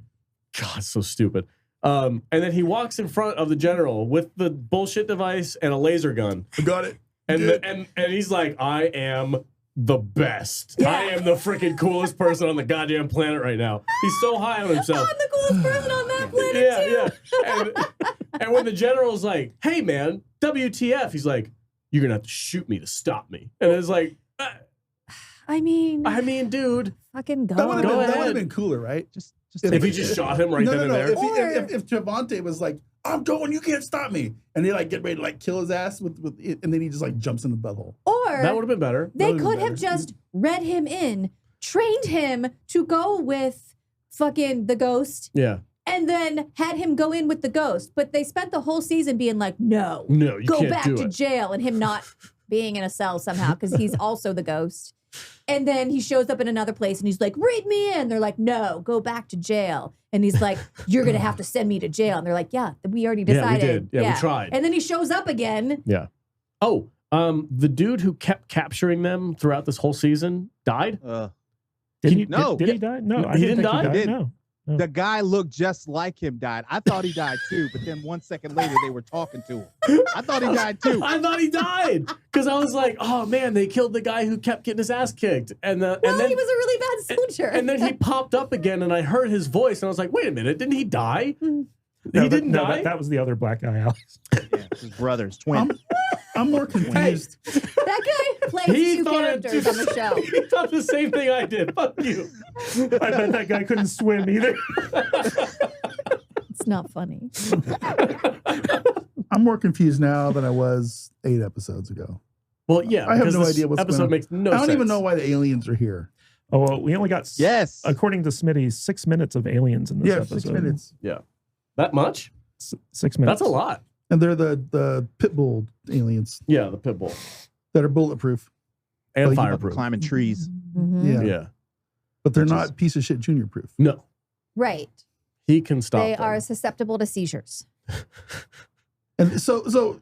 C: God, so stupid. And then he walks in front of the general with the bullshit device and a laser gun.
D: I got it.
C: And
D: Good.
C: and he's like, I am the best.
B: Yeah.
C: I am the freaking coolest person on the goddamn planet right now. He's so high on himself.
B: I'm the coolest person on that planet,
C: Yeah,
B: too.
C: yeah. And when the general's like, hey, man, WTF? He's like, you're going to have to shoot me to stop me. And it's like,
B: I mean,
C: dude,
B: fucking go.
D: That would
C: Go
D: have
C: ahead.
D: been cooler, right?
A: Just
C: if he just shot him right
D: no,
C: then
D: no,
C: and
D: no.
C: there.
D: If Trevante was like, I'm going, you can't stop me, and they like get ready to like kill his ass with it, and then he just like jumps in the butthole.
B: Or
C: That would have been better.
B: they
D: That would've
B: could
D: been
B: have
D: better.
B: just read him in trained him to go with fucking the ghost.
C: Yeah.
B: And then had him go in with the ghost. But they spent the whole season being like, no,
C: You
B: go
C: can't
B: back
C: do
B: to
C: it.
B: jail. And him not being in a cell somehow because he's also the ghost. And then he shows up in another place and he's like, read me in. They're like, no, go back to jail. And he's like, you're going to have to send me to jail. And they're like, yeah, we already decided.
C: Yeah, we did. Yeah, we tried.
B: And then he shows up again.
C: Yeah. Oh, the dude who kept capturing them throughout this whole season died?
E: Did he?
A: No.
E: Did he die? No,
C: He didn't die?
E: Think
A: He
E: he died.
A: didn't.
E: No.
A: The guy looked just like him died. I thought he died too, but then 1 second later they were talking to him. I thought he died too.
C: I thought he died because I was like, oh man, they killed the guy who kept getting his ass kicked. And then
B: He was a really bad soldier.
C: And then he popped up again and I heard his voice and I was like, wait a minute, didn't he die?
E: No,
C: He didn't die?
E: That was the other black guy, Alex.
A: Yeah, his brothers, twins.
D: I'm more confused.
B: that guy plays
C: He
B: two
C: thought it
B: characters on the show.
C: He thought the same thing I did. Fuck you.
E: I bet that guy couldn't swim either.
B: It's not funny.
D: I'm more confused now than I was 8 episodes ago.
C: Well, yeah.
D: I have
C: because
D: no
C: this
D: idea what's
C: episode
D: going on.
C: makes no
D: I
C: sense.
D: don't even know why the aliens are here.
E: Oh, well, we only got,
A: Yes.
E: according to Smitty, 6 minutes of aliens in this
D: Yeah,
E: episode.
D: 6 minutes.
C: That much?
E: 6 minutes.
C: That's a lot.
D: And they're the pit bull aliens
C: Yeah, the pit bull.
D: that are bulletproof.
C: And
D: Like,
C: fireproof.
A: Climbing trees.
B: Mhm.
D: Yeah.
C: Yeah.
D: But they're
A: Which
D: not piece of shit junior proof.
C: No.
B: Right.
C: He can stop
B: They
C: them.
B: are susceptible to seizures.
D: And so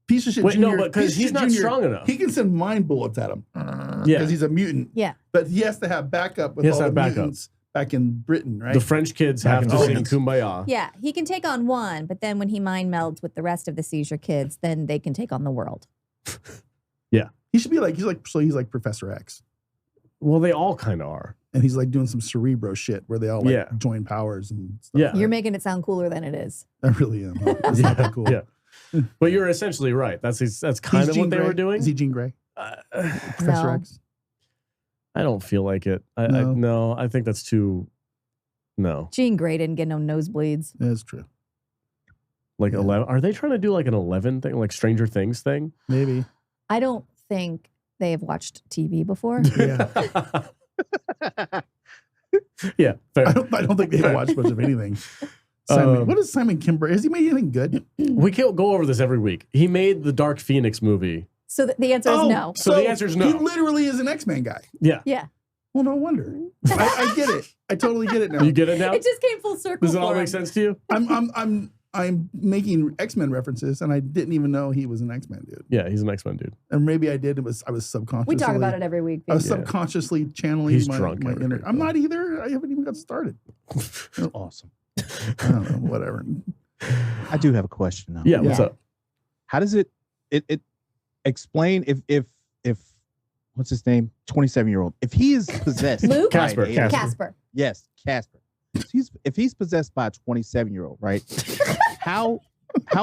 D: piece of shit
C: Wait, no,
D: junior.
C: but 'cause
D: piece of
C: he's
D: shit
C: not
D: junior,
C: strong enough.
D: He can send mind bullets at him.
C: Yeah.
D: Because he's a mutant.
B: Yeah.
D: But he has to have backup with
C: He has
D: all
C: to
D: the
C: have backup.
D: mutants back in Britain, right?
C: The French kids
E: Back
C: have
E: in
C: to
E: the
C: sing
E: States.
C: Kumbaya.
B: Yeah. He can take on one, but then when he mind melds with the rest of the seizure kids, then they can take on the world.
D: He should be like he's like Professor X.
C: Well, they all kind of are.
D: And he's like doing some cerebro shit where they all like
C: Yeah.
D: join powers and stuff.
C: Yeah.
B: You're making it sound cooler than it is.
D: I really am. Huh? It's not that cool.
C: Yeah. But you're essentially right. That's kind
D: He's
C: of
D: Jean
C: what they
D: Grey.
C: were doing.
D: Is he Jean Grey? Professor
B: No.
D: X?
C: I don't feel like it.
D: No.
C: No, I think that's too. No,
B: Jean Grey didn't get no nosebleeds.
D: That's true.
C: like
D: Yeah.
C: 11. Are they trying to do like an 11 thing, like Stranger Things thing?
D: Maybe.
B: I don't think they have watched TV before.
D: Yeah.
C: Yeah, fair.
D: I don't think they've watched much of anything. Simon, what is Simon Kimber? Has he made anything good?
C: We can't go over this every week. He made the Dark Phoenix movie.
B: So the answer is no.
C: So the answer is no.
D: He literally is an X-Men guy.
C: Yeah.
B: Yeah.
D: Well, no wonder. I get it. I totally get it now.
C: You get it now?
B: It just came full circle.
C: Does it all
B: for
C: make
B: him.
C: sense to you?
D: I'm making X-Men references, and I didn't even know he was an X-Men dude.
C: Yeah, he's an X-Men dude.
D: And maybe I did. I was subconsciously.
B: We talk about it every week.
D: I was
C: Yeah.
D: subconsciously channeling
C: He's
D: my
C: drunk every
D: inner.
C: week,
D: I'm
C: though.
D: not either. I haven't even got started.
A: Awesome.
D: I don't know. Whatever.
A: I do have a question though.
C: Yeah, what's
B: Yeah.
C: up?
A: How does it explain if what's his name? 27-year-old. If he is possessed
B: Luke?
A: by an
C: Casper.
A: alien-
B: Casper.
A: Yes, Casper. If he's possessed by a 27-year-old, right? How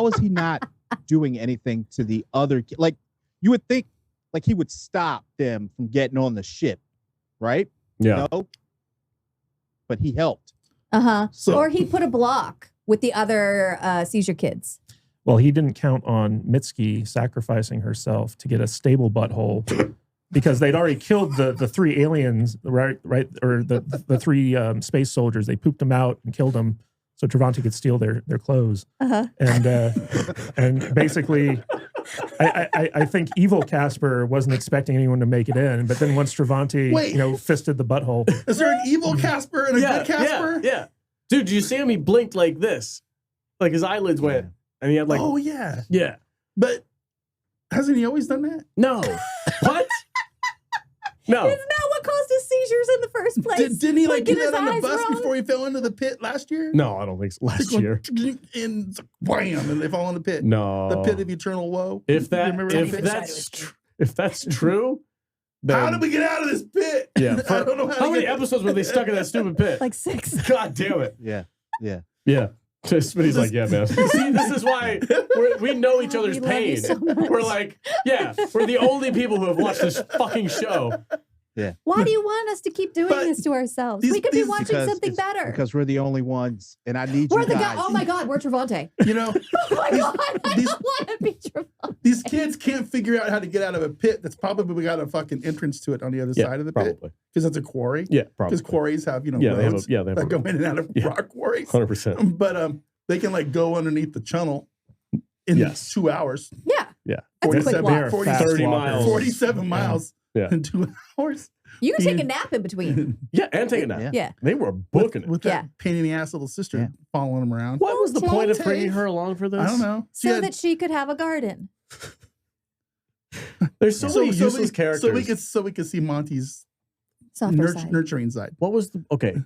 A: is he not doing anything to the other kid? Like you would think like he would stop them from getting on the ship, right?
C: Yeah.
A: No. But he helped.
B: Uh-huh.
D: So-
B: Or he put a block with the other seizure kids.
E: Well, he didn't count on Mitsuki sacrificing herself to get a stable butthole because they'd already killed the 3 aliens, right? Or the 3 space soldiers. They pooped them out and killed them so Travanti could steal their clothes.
B: Uh-huh.
E: And basically, I think evil Casper wasn't expecting anyone to make it in. But then once Travanti,
D: Wait.
E: fisted the butthole,
D: Is there an evil Casper and a good Casper?
C: Yeah. Dude, did you see him? He blinked like this. Like his eyelids went. And he had like,
D: Oh yeah.
C: yeah.
D: But hasn't he always done that?
C: No. What? No.
B: Isn't that what caused his seizures in the first place?
D: Didn't he like
B: Get
D: do
B: his
D: that on the
B: eyes
D: bus
B: wrong?
D: before he fell into the pit last year?
C: No, I don't think so. Last
D: Like,
C: year.
D: And it's like, wham, and they fall in the pit.
C: No.
D: The pit of eternal woe.
C: If
D: You
C: that
D: remember
C: if
D: that pit?
C: that's true, then
D: How did we get out of this pit?
C: Yeah.
D: I don't know
C: how
D: to
C: many
D: get-
C: episodes were they stuck in that stupid pit?
B: Like 6.
C: God damn it.
A: Yeah. Yeah.
C: Yeah. Smitty's like, yeah, man. See, this is why we know each other's
B: We love you
C: pain.
B: so much.
C: We're like, yeah, we're the only people who have watched this fucking show.
B: Why do you want us to keep doing this to ourselves? We could be watching something better.
A: Because we're the only ones, and I need
B: We're
A: you
B: the
A: guys.
B: guy. Oh my God, we're Trevante.
D: You know,
B: Oh my God, I don't want to be Trevante.
D: these kids can't figure out how to get out of a pit that's probably got a fucking entrance to it on the other side of the pit. Because it's a quarry.
C: Yeah, probably.
D: Because quarries have, roads
C: they have
D: that go in and out of rock quarries.
C: 100%.
D: But they can like go underneath the tunnel in 2 hours.
B: Yeah.
C: Yeah.
B: That's a quick walk.
C: 30 miles.
D: 47 miles in 2 hours.
B: You can take a nap in between.
C: Yeah, and take a nap.
B: Yeah.
C: They were booking it.
D: With that pain in the ass little sister following them around.
C: What was the point of bringing her along for this?
D: I don't know.
B: So that she could have a garden.
C: There's so many useless characters.
D: So we could see Monty's
B: side.
D: nurturing side.
C: What was the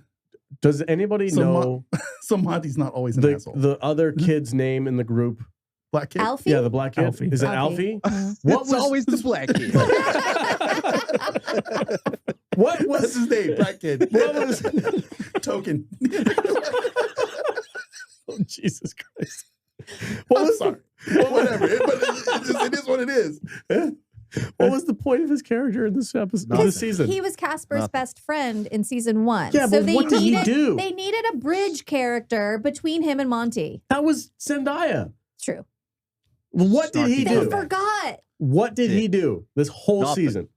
C: does anybody know
D: so Monty's not always an asshole.
C: The other kid's name in the group?
D: Black kid?
B: Alfie?
C: Yeah, the black kid.
E: Alfie.
C: Is it Alfie?
A: What was always the black kid?
C: What was
D: What's his name? Black kid.
C: What was
D: Token.
C: Oh, Jesus Christ.
D: What was sorry. Whatever. It is what it is.
C: What was the point of his character in this episode? This season?
B: He was Casper's best friend in season 1.
C: Yeah, but what did he do?
B: They needed a bridge character between him and Monty.
C: That was Zendaya.
B: It's true.
C: What did he do?
B: They forgot.
C: What did he do this whole season?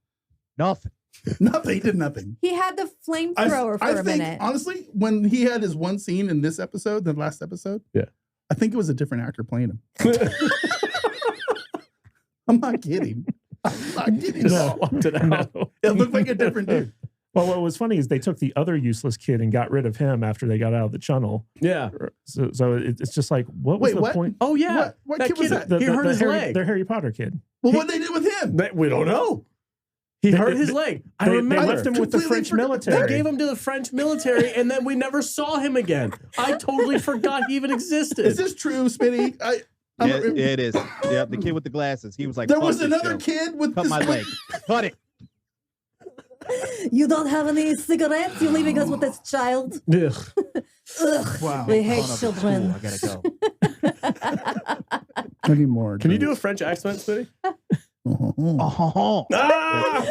A: Nothing.
D: Nothing. He did nothing.
B: He had the flamethrower for a minute.
D: Honestly, when he had his one scene in this episode, the last episode, I think it was a different actor playing him. I'm not kidding. I'm not kidding.
E: No.
D: It looked like a different dude.
E: Well, what was funny is they took the other useless kid and got rid of him after they got out of the tunnel.
C: Yeah.
E: So it's just like, what was the point?
C: Oh, yeah.
D: What kid was that?
C: He hurt his leg.
E: The Harry Potter kid.
D: Well, what did they do with him?
C: We don't know. He hurt his leg. I remember.
E: They left him with the French military.
C: They gave him to the French military, and then we never saw him again. I totally forgot he even existed.
D: Is this true, Smitty?
A: It is. Yeah, the kid with the glasses. He was like,
D: there was another kid with
A: cut my leg. Cut it.
B: You don't have any cigarettes? You're leaving us with this child?
C: Ugh.
B: Ugh.
A: Wow.
B: We hate children.
A: I gotta go.
D: Any more?
C: Can you do a French accent, Smitty?
A: Oh.
C: Ah!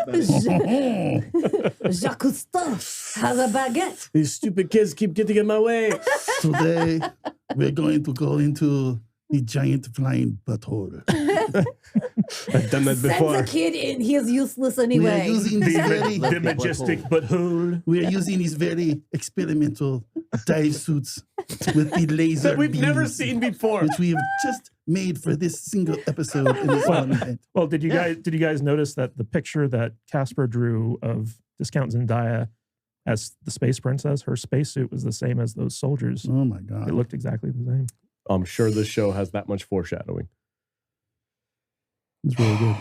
B: Jacques Cousteau has a baguette.
C: These stupid kids keep getting in my way.
D: Today, we're going to go into the giant flying butthole.
C: I've done that before.
B: Send the kid in. He is useless
D: We are
B: anyway.
D: using this
E: The majestic butthole.
D: we are using these very experimental dive suits with the laser
C: That we've never
D: beams,
C: seen before.
D: which we have just made for this single episode in this one event.
E: Well, did you guys notice that the picture that Casper drew of Discount Zendaya as the space princess, her spacesuit was the same as those soldiers.
D: Oh my God.
E: It looked exactly the same.
C: I'm sure this show has that much foreshadowing.
D: It's really good.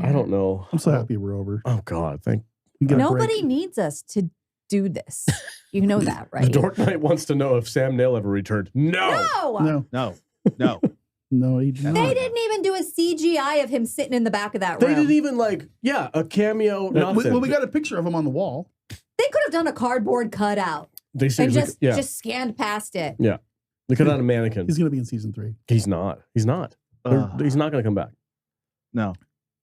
C: I don't know.
D: I'm so happy we're over.
C: Oh, God.
D: We got a
B: Nobody
D: break.
B: needs us to do this. You know that,
C: The
B: right?
C: Dork Knight wants to know if Sam Neill ever returned. No.
B: No.
A: No.
D: No, he did not.
B: They didn't even do a CGI of him sitting in the back of that
C: They
B: room.
C: didn't even a cameo, nothing.
D: Well, we got a picture of him on the wall.
B: They could have done a cardboard cutout
C: They
B: and
C: seriously,
B: just scanned past it.
C: Yeah. They could have done a mannequin.
D: He's going to be in season 3.
C: He's not. He's not going to come back.
A: No.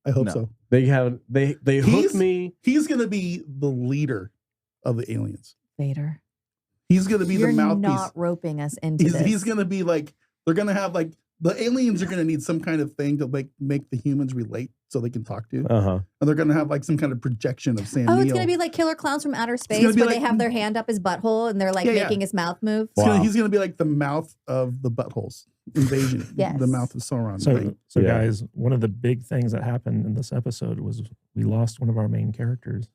D: I hope
A: No.
D: so.
C: They hooked me.
D: He's going to be the leader of the aliens.
B: Vader,
D: He's going to be
B: you're
D: the mouthpiece.
B: not roping us into this.
D: He's going to be like, they're going to have like, the aliens are going to need some kind of thing to make the humans relate so they can talk to.
C: Uh-huh.
D: And they're going to have like some kind of projection of Sam
B: Oh,
D: Neill.
B: it's going to be like Killer Clowns from Outer Space
D: gonna be
B: where they
D: like-
B: have their hand up his butthole and they're like
D: Yeah, yeah.
B: making his mouth move.
D: He's going to be like the mouth of the buttholes invasion.
B: Yes.
D: The mouth of Sauron. thing.
E: So
C: Yeah.
E: guys, one of the big things that happened in this episode was we lost one of our main characters.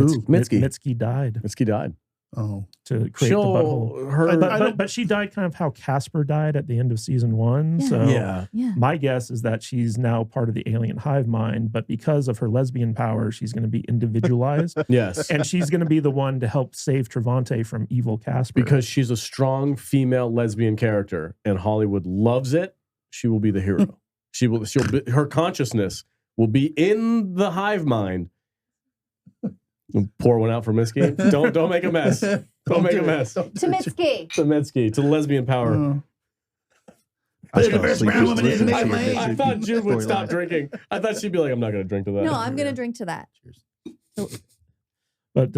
D: Ooh.
C: Mitsuki.
E: Mitsuki died
C: Mitsuki died.
D: Oh.
E: to create the butthole. But she died kind of how Casper died at the end of season 1.
B: Yeah.
E: So
C: Yeah.
B: Yeah.
E: my guess is that she's now part of the alien hive mind, but because of her lesbian power, she's going to be individualized.
C: Yes.
E: And she's going to be the one to help save Trevante from evil Casper.
C: Because she's a strong female lesbian character and Hollywood loves it, she will be the hero. Her consciousness will be in the hive mind. Pour one out for Mitsuki. Don't make a mess. Don't make a mess.
B: To Mitsuki.
C: To Mitsuki, to lesbian power.
A: I
D: The best brown woman in my land.
C: I thought June would stop drinking. I thought she'd be like, I'm not going to drink to that.
B: No, I'm going to drink to that.
E: But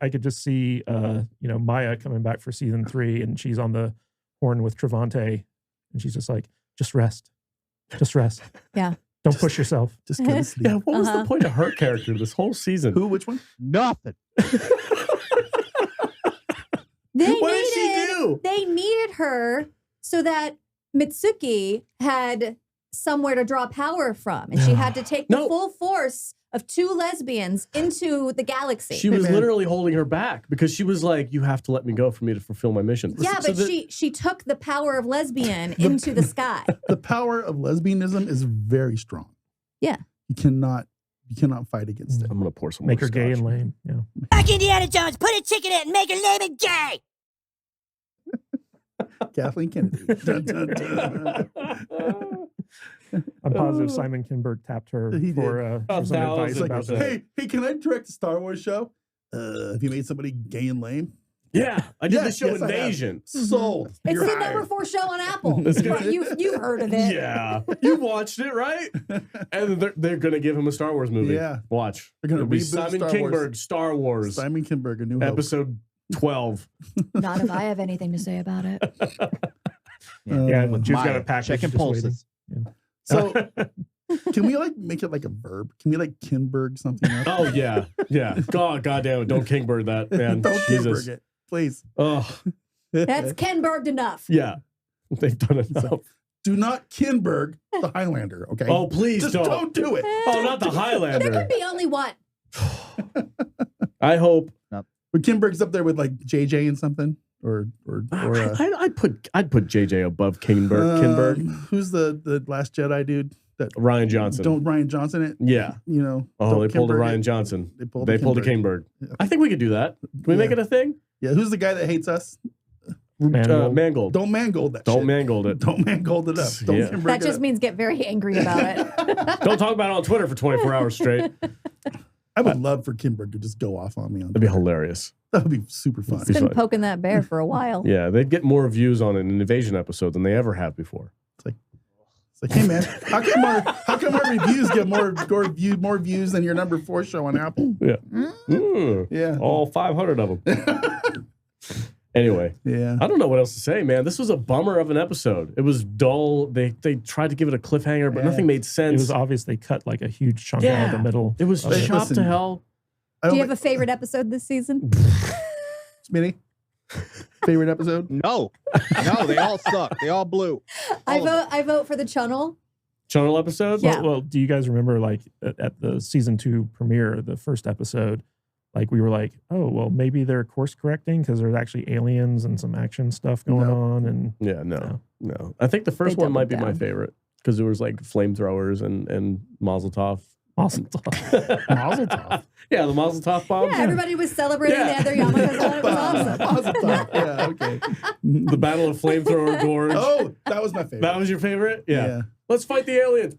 E: I could just see, Maya coming back for season 3, and she's on the horn with Trevante, and she's just like, just rest.
B: Yeah.
E: Don't push yourself.
D: Just go to sleep.
C: Yeah, what was the point of her character this whole season?
D: Who? Which one?
A: Nothing.
C: What did she do?
B: They needed her so that Mitsuki had somewhere to draw power from, and she had to take the full force of 2 lesbians into the galaxy.
C: She was literally holding her back because she was like, "You have to let me go for me to fulfill my mission."
B: Yeah, but she took the power of lesbian into the sky.
D: The power of lesbianism is very strong.
B: Yeah.
D: You cannot fight against it.
C: I'm gonna pour some.
E: Make
C: more
E: her gay
C: scotch.
E: and lame. Yeah.
G: Like Indiana Jones, put a chicken in it and make her lame and gay.
D: Kathleen Kennedy. Dun, dun, dun.
E: I'm positive Simon Kinberg tapped her
D: He
E: for some advice about
C: Like,
E: that.
D: Hey, can I direct a Star Wars show? If you made somebody gay and lame,
C: Yeah, I did the
D: Yes,
C: show
D: yes, I have.
C: Invasion.
D: sold.
B: It's
D: You're
B: the
D: hired.
B: number 4 show on Apple.
C: It's gonna-
B: You've heard of it.
C: Yeah, you watched it, right? And they're gonna give him a Star Wars movie.
D: Yeah.
C: Watch.
D: They're gonna
C: It'll be
D: reboot
C: Simon
D: Star
C: Kinberg,
D: Wars.
C: Star Wars,
D: Simon Kinberg, A New Hope.
C: episode 12.
B: Not if I have anything to say about it.
E: Yeah, Jew's got
A: Maya,
E: a package.
A: checking
E: just waiting.
A: pulses.
D: So, can we make it like a verb? Can we Kinberg something else?
C: Oh yeah, yeah. God damn it! Don't Kingbird that, man.
D: Don't
C: Jesus.
D: Kinberg it, please.
C: Oh
B: That's Kenberged enough.
C: yeah, they've done enough.
D: Do not Kinberg the Highlander, okay?
C: Oh please
D: Just
C: don't.
D: don't do it.
C: Oh, not the
B: There
C: Highlander.
B: could be only one.
C: I hope.
D: But Kinberg's up there with like JJ and something, or
C: I'd put JJ above Kinberg.
D: Who's the Last Jedi dude? That
C: Ryan Johnson.
D: Don't Ryan Johnson it?
C: Yeah.
D: Oh,
C: Oh, they pulled a Ryan Johnson.
D: They pulled
C: They
D: a
C: pulled a
D: Kinberg.
C: Kinberg. I think we could do that. Can we make it a thing?
D: Yeah, who's the guy that hates us?
C: Mangold.
D: Don't mangold that
C: Don't
D: shit.
C: mangold it.
D: Don't mangold it up. Don't
C: Yeah.
D: Kinberg
B: That
D: it
B: just
D: up.
B: means get very angry about it.
C: Don't talk about it on Twitter for 24 hours straight.
D: I would love for Kinberg to just go off on me on
C: That'd be
D: Twitter.
C: hilarious.
D: That would be super fun.
C: Be
B: Been
C: fun.
B: poking that bear for a while.
C: Yeah, they'd get more views on an Invasion episode than they ever have before.
D: It's like, hey man, how come our reviews get more views than your number 4 show on Apple?
C: Yeah.
D: Yeah.
C: All 500 of them. Anyway,
D: Yeah.
C: I don't know what else to say, man. This was a bummer of an episode. It was dull. They tried to give it a cliffhanger, but
D: Yeah.
C: nothing made
E: It
C: sense.
E: was obvious they cut like a huge chunk out of the middle.
C: It was
E: of it.
C: chopped to
D: Listen.
C: hell.
D: I
B: Do
D: don't
B: you have a favorite episode this season?
D: Smitty? Favorite episode?
A: No, they all suck. They all blew.
B: I vote for the Channel.
C: Channel episode?
B: Yeah.
E: Well, do you guys remember like at the season 2 premiere, the first episode, like we were like, oh, well, maybe they're course correcting because there's actually aliens and some action stuff going
D: No.
E: on. And
C: Yeah, no. I think the first
B: They
C: one might be
B: doubled
C: my
B: down.
C: favorite because there was like flamethrowers and Mazel Tov.
E: Mazel tov.
D: Mazel tov.
C: Yeah, the Mazel Tov bombs.
B: Yeah, everybody was celebrating.
C: Yeah.
B: They had their yarmulkes on. It was awesome.
D: Mazel tov. Yeah, okay.
C: The Battle of Flamethrower Gorge.
D: Oh, that was my favorite.
C: That was your favorite? Yeah. Let's fight the aliens.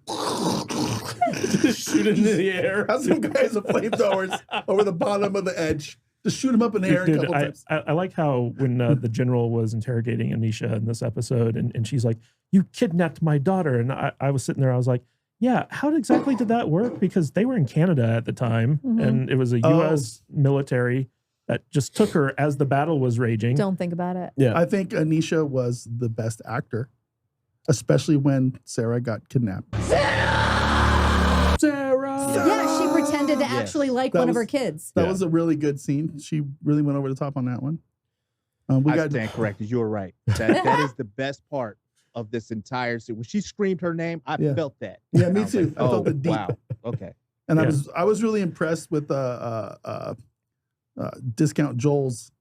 C: Just shoot it into the air.
D: Have some guys with flamethrowers over the bottom of the edge. Just shoot them up in the air a
E: Dude,
D: couple times.
E: I like how when the general was interrogating Anisha in this episode, and she's like, "You kidnapped my daughter," and I was sitting there, I was like, "Yeah, how exactly did that work?" Because they were in Canada at the time, and it was a U.S. military that just took her as the battle was raging.
B: Don't think about it.
C: Yeah.
D: I think Anisha was the best actor, especially when Sarah got kidnapped.
C: Sarah.
B: Yeah, she pretended to
A: Yes.
B: actually like
D: That
B: one of
D: was-
B: her kids.
D: That
C: Yeah.
D: was a really good scene. She really went over the top on that one. We
A: I
D: got
A: stand corrected. You were right. That is the best part of this entire series. When she screamed her name, I
D: Yeah.
A: felt that.
D: Yeah, me
A: I was
D: too.
A: like,
D: I felt the deep.
A: Wow. Okay.
D: And
E: Yeah.
D: I was really impressed with Discount Joel's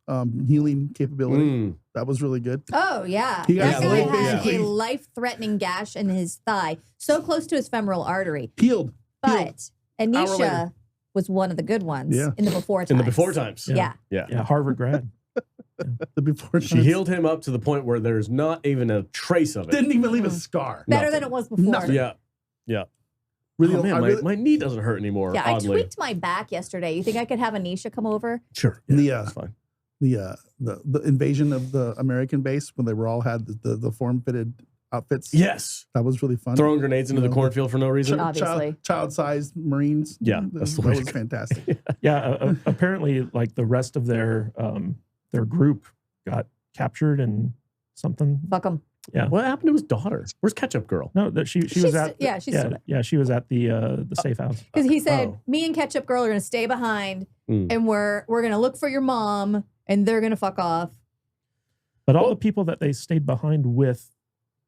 D: healing capability.
C: Mm.
D: That was really good.
B: Oh yeah,
D: He
B: that
C: got
B: guy
C: laid
B: had
D: basically-
B: a life-threatening gash in his thigh, so close to his femoral artery.
D: Healed.
B: But
D: Hour
B: Anisha
D: later.
B: was one of the good ones
D: Yeah.
B: in the before times.
C: In the before times.
B: Yeah.
C: Yeah.
E: Yeah, Harvard grad.
D: The before
C: She healed him up to the point where there's not even a trace of it.
D: Didn't even leave a scar.
B: Better
C: Nothing.
B: than it was before.
D: Nothing.
C: Yeah.
D: Really,
C: Oh, man,
D: I really-
C: my knee doesn't hurt anymore.
B: Yeah, I
C: oddly.
B: tweaked my back yesterday. You think I could have Anisha come over?
C: Sure.
D: The,
C: Yeah, that's fine.
D: the invasion of the American base when they were all had the form fitted outfits.
C: Yes.
D: That was really fun.
C: Throwing grenades into the cornfield for no reason.
B: Obviously.
D: Child-sized Marines.
C: Yeah,
D: That
C: way to
D: was
C: go.
D: fantastic.
E: Yeah, apparently, like the rest of their group got captured and something.
B: Fuck them.
E: Yeah.
C: What happened to his daughter? Where's Ketchup Girl?
E: No, that she was
B: She's-
E: at.
B: yeah, she's still there.
E: she was at the safe house.
B: Because he said,
C: Oh.
B: me and Ketchup Girl are going to stay behind
C: Mm.
B: and we're going to look for your mom and they're going to fuck off.
E: But all the people that they stayed behind with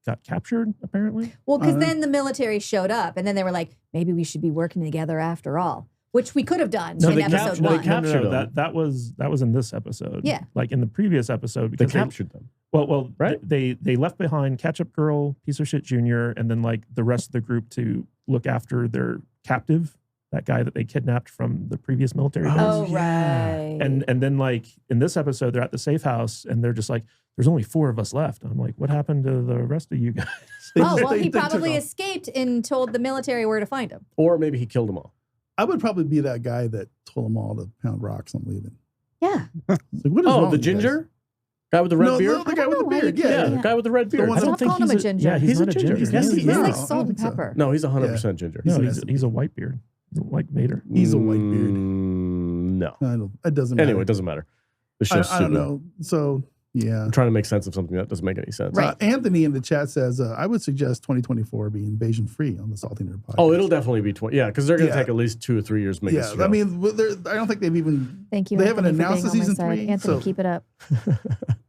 E: got captured, apparently.
B: Well, because then the military showed up and then they were like, maybe we should be working together after all, which we could have done in episode one.
C: captured them.
E: That was in this episode.
B: Yeah.
E: Like in the previous episode,
C: They
E: because
C: captured them.
E: Well,
C: Right.
E: They left behind Ketchup Girl, Piece of Shit Junior, and then like the rest of the group to look after their captive, that guy that they kidnapped from the previous military base.
B: Oh, right.
E: And then like in this episode, they're at the safe house and they're just like, "There's only 4 of us left." I'm like, "What happened to the rest of you guys?"
B: Oh, well,
D: They
B: he
D: took
B: probably
D: off.
B: escaped and told the military where to find him.
C: Or maybe he killed them all.
D: I would probably be that guy that told them all to pound rocks. I'm leaving.
B: Yeah.
D: It's like, what is wrong
C: Oh, the
D: with you guys?
C: ginger? Guy with the red
D: No,
C: beard?
D: the guy with the
B: why
D: beard.
B: you
C: Yeah,
D: Yeah,
C: the guy with the red beard.
D: one
C: I
D: that-
C: don't think
B: calling him a ginger.
E: Yeah, he's not a ginger.
C: Yes,
B: He's
C: he
D: No,
B: like
D: I
C: is.
D: don't
B: salt and
D: think so.
B: pepper.
C: No, he's 100% ginger.
E: No,
D: He's-
E: he's a white beard, like Vader.
D: He's a white beard.
C: No.
D: I don't, it doesn't matter.
C: Anyway, it doesn't matter. The
D: I
C: show's
D: don't
C: stupid.
D: know. So, yeah.
C: I'm trying to make sense of something that doesn't make any sense.
B: Right.
D: Anthony in the chat says, I would suggest 2024 be invasion free on the Salty Nerd podcast.
C: Oh, it'll definitely be 20. Yeah, because they're going to
D: Yeah.
C: take at least 2 or 3 years to make this
D: Yeah,
C: show.
D: I mean, I don't think they've even,
B: Thank you.
D: They haven't
B: Anthony, for
D: announced
B: being
D: the
B: on my
D: season
B: side.
D: 3,
B: Anthony,
D: so-
B: keep it up.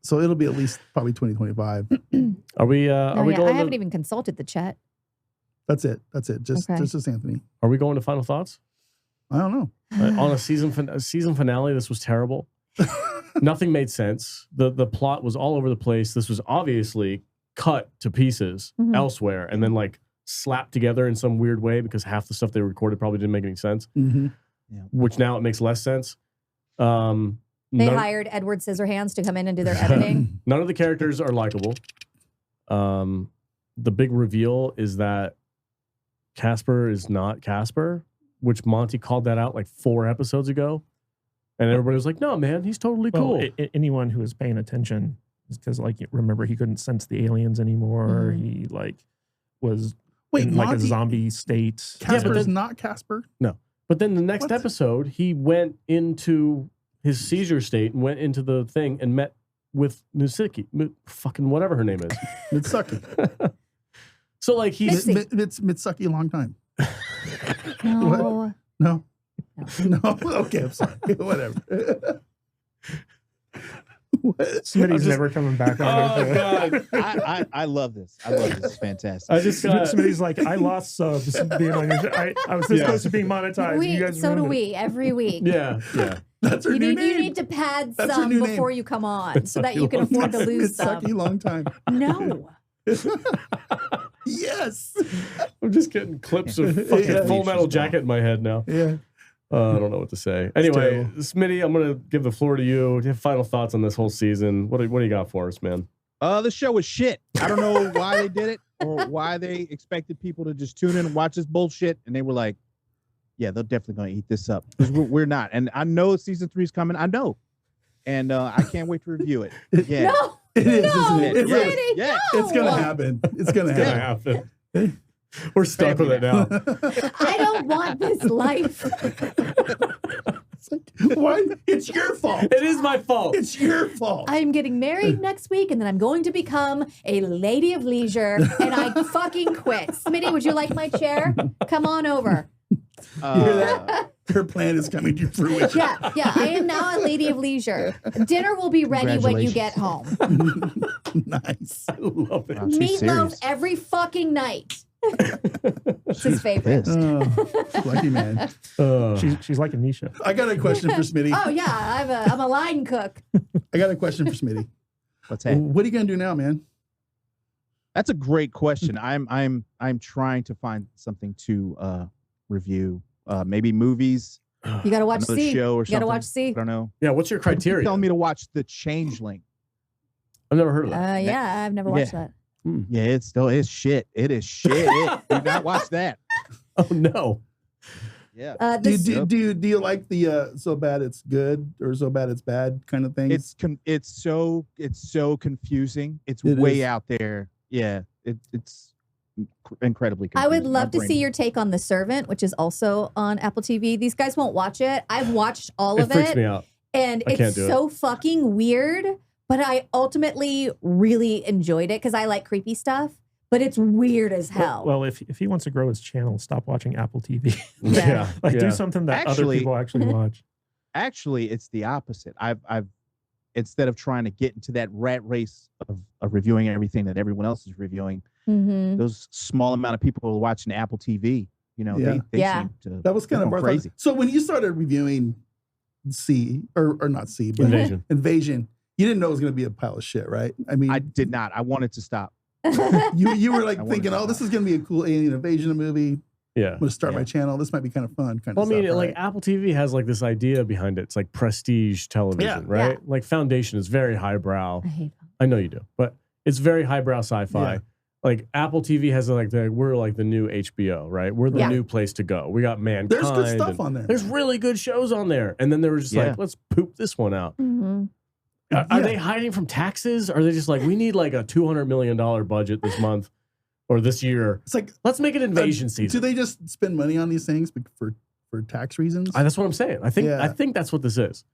D: so it'll be at least probably 2025.
C: are we
B: No,
C: are we
B: I
C: going
B: haven't
C: to,
B: even consulted the chat.
D: That's it. Just
B: Okay.
D: just Anthony.
C: are we going to final thoughts?
D: I don't know.
C: On a season finale, this was terrible. Nothing made sense. The plot was all over the place. This was obviously cut to pieces
B: Mhm.
C: elsewhere and then like slapped together in some weird way because half the stuff they recorded probably didn't make any sense,
D: Mm-hmm.
C: which now it makes less sense.
B: They
C: None,
B: hired Edward Scissorhands to come in and do their editing.
C: none of the characters are likable. The big reveal is that Casper is not Casper, which Monty called that out like 4 episodes ago. And everybody was like, no, man, he's totally
E: Well,
C: cool.
E: anyone who is paying attention is because, like, remember he couldn't sense the aliens anymore.
B: Mhm.
E: He like was
D: Wait,
E: in like a
D: Monty-
E: zombie state.
D: Casper is
C: then-
D: not Casper.
C: But then the next
D: What?
C: episode, he went into his seizure state and went into the thing and met with Mitsuki, fucking whatever her name is.
D: Mitsuki.
C: So like he's
B: Mitzi.
D: It's Mitsuki a long time.
B: No.
D: No. No. Okay, I'm sorry. Whatever. What?
E: Smitty's never coming back on.
C: oh
E: it.
C: god,
A: I love this. I love this. It's fantastic.
C: I just got
E: Smitty's like, I lost subs being on your. I was this
C: Yeah.
E: close to being monetized. you guys
B: So do
E: ruined it.
B: we every week.
C: yeah.
D: That's her
B: You
D: new
B: need, you
D: name.
B: need to pad
D: That's her
B: some
D: new
B: before
D: name.
B: you come on so that
C: Mitsuki
B: you can
C: long
B: afford to
C: time.
B: lose some.
D: Mitsuki long time.
B: No.
D: Yes.
C: I'm just getting clips of fucking
D: Yeah.
C: Full Metal Jacket in my head now.
D: Yeah.
C: I don't know what to say. Anyway,
D: terrible.
C: Smitty, I'm gonna give the floor to you. Do you have final thoughts on this whole season? What do you got for us, man?
A: The show was shit. I don't know why they did it or why they expected people to just tune in and watch this bullshit. And they were like, yeah, they're definitely going to eat this up. Because we're not. And I know season 3 is coming. I know. And I can't wait to review it. Yeah.
B: No.
D: It is,
B: No,
D: isn't it? It
A: Yeah.
D: is.
B: Smitty,
A: Yeah.
B: no.
D: It's gonna happen. It's gonna
C: It's gonna
D: happen.
C: happen. We're stuck with it now.
B: I don't want this life.
D: It's like, why? It's your fault.
C: It is my fault.
D: It's your fault.
B: I'm getting married next week, and then I'm going to become a lady of leisure, and I fucking quit. Smitty, would you like my chair? Come on over.
D: You hear that? Her plan is coming to fruition.
B: Yeah, I am now a lady of leisure. Dinner will be ready when you get home.
D: Nice.
C: I love it.
A: Wow, she's
B: Meatloaf
A: serious.
B: every fucking night. It's his favorite.
A: Pissed.
D: Oh, lucky man.
E: She's like Anisha.
D: I got a question for Smitty.
B: Oh yeah, I'm a line cook.
D: I got a question for Smitty.
A: What's that?
D: What are you gonna do now, man?
A: That's a great question. I'm trying to find something to review. Maybe movies,
B: You gotta watch
A: another
B: C.
A: show or
B: You
A: something.
B: gotta watch C.
A: I don't know.
C: Yeah, what's your criteria?
A: Telling me to watch The Changeling.
C: I've never heard of that.
B: Yeah, I've never watched that.
A: Yeah, it's shit. It is shit. Do not watch that.
C: Oh no.
A: Yeah.
D: Do
B: This,
D: you like the so bad it's good or so bad it's bad kind of thing?
A: It's so confusing. It's
D: It
A: way
D: is.
A: out there. Yeah. It's incredibly
B: I would
A: confusing.
B: love
A: My
B: to
A: brain-
B: see your take on The Servant, which is also on Apple TV. These guys won't watch it. I've watched all
C: It
B: of
C: freaks
B: it,
C: me out.
B: and
C: I can't
B: it's
C: do it.
B: so fucking weird. But I ultimately really enjoyed it because I like creepy stuff. But it's weird as hell.
E: Well, if he wants to grow his channel, stop watching Apple TV.
B: Yeah.
E: Like do something that other
A: Actually-
E: people actually watch.
A: Actually, it's the opposite. I've instead of trying to get into that rat race of reviewing everything that everyone else is reviewing,
B: Mhm.
A: those small amount of people who are watching Apple TV, you know,
D: Yeah.
A: they
B: Yeah.
A: seem to
D: That was kind of
A: go
D: crazy.
A: crazy.
D: So when you started reviewing C or not C, but
C: Invasion.
D: Invasion, you didn't know it was going to be a pile of shit, right? I mean,
A: I did not. I wanted to stop.
D: you were like
A: I wanted
D: thinking,
A: to
D: oh, this
A: stop.
D: is going to be a cool alien invasion movie.
C: Yeah.
D: I'm going to start my
A: Yeah.
D: channel. This might be kind of fun. Kind
C: Well,
D: of
C: I mean,
D: stuff,
C: like
D: right?
C: Apple TV has like this idea behind it. It's like prestige television,
D: Yeah.
C: right?
B: Yeah.
C: Like Foundation is very highbrow.
B: I hate
C: I know you do, but it's very highbrow sci-fi.
D: Yeah.
C: Like Apple TV has like we're like the new HBO, right? We're the
B: Yeah.
C: new place to go. We got Mankind.
D: There's good stuff
C: and
D: on there.
C: There's really good shows on there. And then they were just
A: Yeah.
C: like, let's poop this one out.
B: Mhm.
C: Are
D: Yeah.
C: they hiding from taxes? Are they just like, we need like a $200 million budget this month or this year?
D: It's like,
C: Let's make an invasion
D: do
C: season.
D: they just spend money on these things for tax reasons?
C: That's what I'm saying. I
D: Yeah.
C: think that's what this is.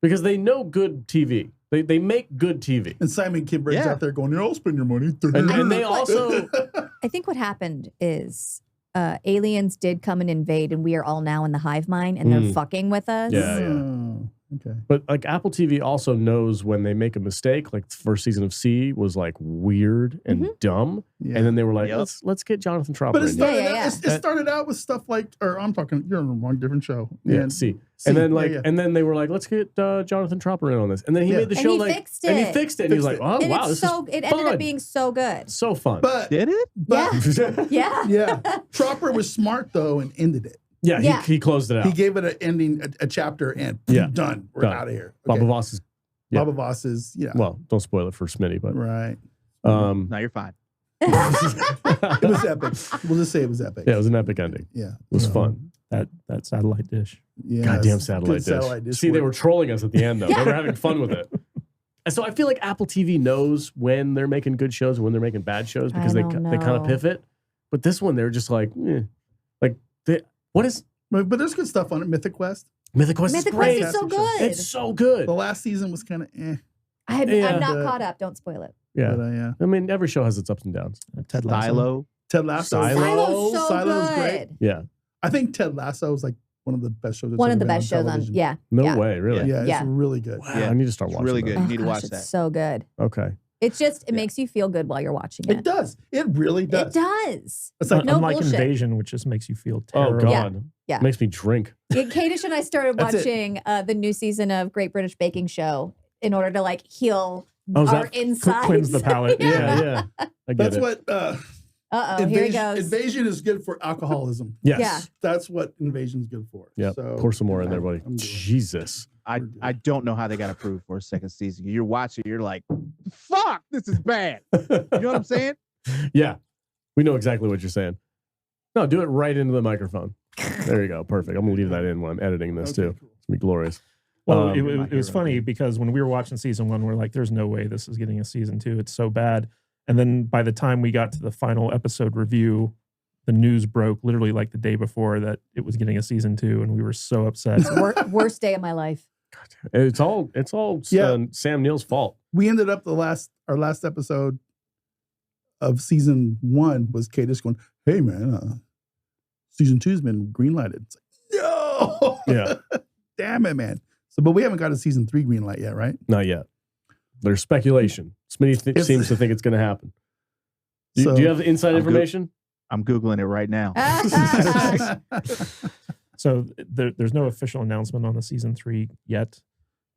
C: Because they know good TV. They make good TV.
D: And Simon Kinberg's
A: Yeah.
D: out there going, I'll spend your money.
C: And they also
B: I think what happened is aliens did come and invade, and we are all now in the hive mind, and they're fucking with us.
C: Yeah.
D: Oh, okay.
C: But like Apple TV also knows when they make a mistake. Like the first season of C was like weird and dumb,
D: Yeah.
C: and then they were like,
A: Yep.
C: let's get Jonathan Tropper
D: But it
C: in.
D: started,
B: Yeah,
D: out,
B: yeah.
D: It started out with stuff like, or I'm talking, you're on the wrong different show.
C: Yeah,
D: And-
C: C.
D: C,
C: And then
D: yeah,
C: like,
D: yeah.
C: and then they were like, let's get Jonathan Tropper in on this. And then he
D: Yeah.
C: made the
B: And
C: show
B: he
C: like,
B: fixed
C: and he
B: it.
C: fixed it. And he was
D: Fixed
C: like, oh
B: And
C: wow,
B: it's
C: this
B: so
C: is
B: it ended
C: fun.
B: up being so good.
C: so fun.
D: But,
A: Did it?
D: but
B: Yeah.
D: yeah, Tropper was smart though and ended it.
C: yeah,
B: Yeah.
C: he closed it out.
D: He gave it an ending, a chapter, and
C: Yeah.
D: done. We're
C: Done.
D: out of here.
C: Baba
D: Okay.
C: Voss is yeah.
D: Baba Voss is, yeah.
C: well, don't spoil it for Smitty, but
D: Right.
A: No, you're fine.
D: It was epic. We'll just say it was epic.
C: yeah, it was an epic ending.
D: Yeah.
C: It was fun.
E: That satellite dish.
D: Yeah.
C: Goddamn
D: it's
C: satellite
D: good
C: dish.
D: satellite dish
C: See, they
D: work.
C: were trolling us at the end, though. They were having fun with it. And so I feel like Apple TV knows when they're making good shows and when they're making bad shows because they
B: don't
C: kind of
B: know.
C: pivot. But this one, they're just like, like what is
D: But there's good stuff on it. Mythic Quest.
C: Mythic Quest?
B: Mythic
C: is
B: Quest
C: great.
B: is so good.
C: It's so good.
D: The last season was kind of
C: Yeah.
B: I'm not
D: But-
B: caught up. Don't spoil it.
C: Yeah,
D: But, yeah.
C: I mean, every show has its ups and downs.
E: Ted Lasso.
A: Silo.
D: Ted Lasso.
C: Silo.
B: Silo's so
D: Silo's
B: good.
D: great.
C: Yeah,
D: I think Ted Lasso is like one of the best shows. That's
B: One
D: ever
B: of the
D: been
B: best shows on.
D: television.
B: Yeah.
C: no
B: Yeah.
C: way, really.
D: Yeah, it's
B: Yeah.
D: really good.
C: Wow,
A: Yeah.
C: I need to start
A: It's
C: watching.
A: really
C: that.
A: good.
B: Oh,
A: You need to
B: gosh,
A: watch
B: it's
A: that.
B: so good.
C: Okay,
B: It's just it makes you feel good while you're watching
D: It
B: it.
D: does. It really does.
B: It does.
D: It's like
B: No
E: Unlike
B: bullshit.
E: Invasion, which just makes you feel
C: oh
E: terrible.
C: god,
B: Yeah.
C: makes me drink.
B: Kadish and I started
D: That's it.
B: watching the new season of Great British Baking Show in order to like heal
C: Oh, is
B: our
C: that
B: insides.
E: Cleanse the palate.
C: Yeah, I get
D: that's
C: it.
D: what
B: Uh-oh, here he goes.
D: Invasion is good for alcoholism.
C: Yes.
B: Yeah.
D: That's what Invasion's good for.
C: Yep.
D: So,
C: Pour some more in there, buddy.
D: I'm doing it.
C: Jesus.
A: I don't know how they got approved for a second season. You're watching, you're like, fuck, this is bad. You know what I'm saying?
C: Yeah, we know exactly what you're saying. No, do it right into the microphone. There you go. Perfect. I'm gonna leave that in when I'm editing this
D: Okay,
C: too.
D: cool.
C: It's gonna be glorious.
E: Well,
C: Um,
E: it was funny because when we were watching season one, we're like, there's no way this is getting a season two. It's so bad. And then by the time we got to the final episode review, the news broke literally like the day before that it was getting a season two. And we were so upset.
B: Worst day of my life.
C: It's all
D: Yeah.
C: Sam Neill's fault.
D: We ended up our last episode of season 1 was Kate just going, "Hey man, season 2's been greenlighted." It's like, no,
C: Yeah.
D: damn it, man. So, but we haven't got a season 3 greenlight yet, right?
C: Not yet. There's speculation. Smitty
D: It's-
C: seems to think it's going to happen. Do
D: So-
C: you have the inside
A: I'm good.
C: information?
A: I'm Googling it right now.
E: So there's no official announcement on the season 3 yet.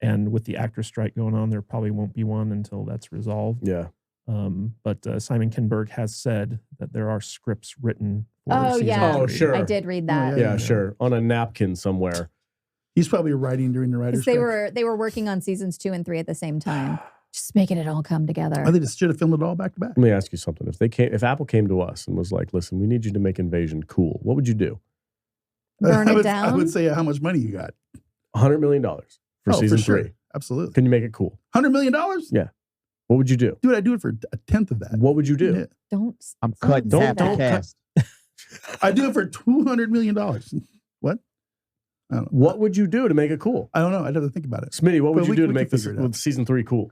E: And with the actor strike going on, there probably won't be one until that's resolved.
C: Yeah.
E: But Simon Kinberg has said that there are scripts written for
B: Oh,
E: season
B: yeah.
C: Oh,
E: 3.
C: sure.
B: I did read that.
C: Yeah, sure. On a napkin somewhere.
D: He's probably writing during the writer's
B: Because
D: strike.
B: they were working on seasons 2 and 3 at the same time. Just making it all come together.
D: I think they should have filmed it all back to back.
C: Let me ask you something. If Apple came to us and was like, "Listen, we need you to make Invasion cool," what would you do?
B: Burn
D: I
B: it
D: would,
B: down.
D: I would say how much money you got.
C: $100 million for
D: Oh,
C: season
D: sure.
C: 3.
D: Absolutely.
C: Can you make it cool?
D: $100 million?
C: Yeah. What would you do?
D: Dude, I'd do it for a tenth of that.
C: What would you do?
D: Yeah.
B: Don't.
A: I'm cutting
B: say
A: half the
B: that.
A: cast.
D: I'd do it for $200 million. What? I don't know.
C: What would you do to make it cool?
D: I don't know. I'd have to think about it.
C: Smitty, what would
D: But
C: you
D: we-
C: do to
D: we
C: make
D: can
C: this
D: figure it out.
C: with season 3 cool?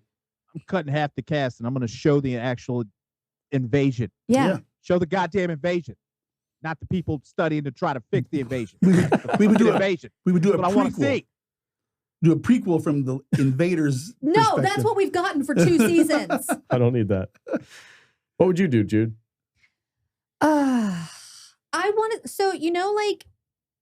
A: I'm cutting half the cast, and I'm going to show the actual invasion.
B: Yeah.
A: Show the goddamn invasion, not the people studying to try to fix the invasion.
D: We would do
A: the
D: a
A: invasion.
D: we would do a
A: That's what I want to
D: prequel.
A: see.
D: Do a prequel from the invaders.
B: No, that's
D: perspective.
B: what we've gotten for 2 seasons.
C: I don't need that. What would you do, Jude?
B: I want to. So like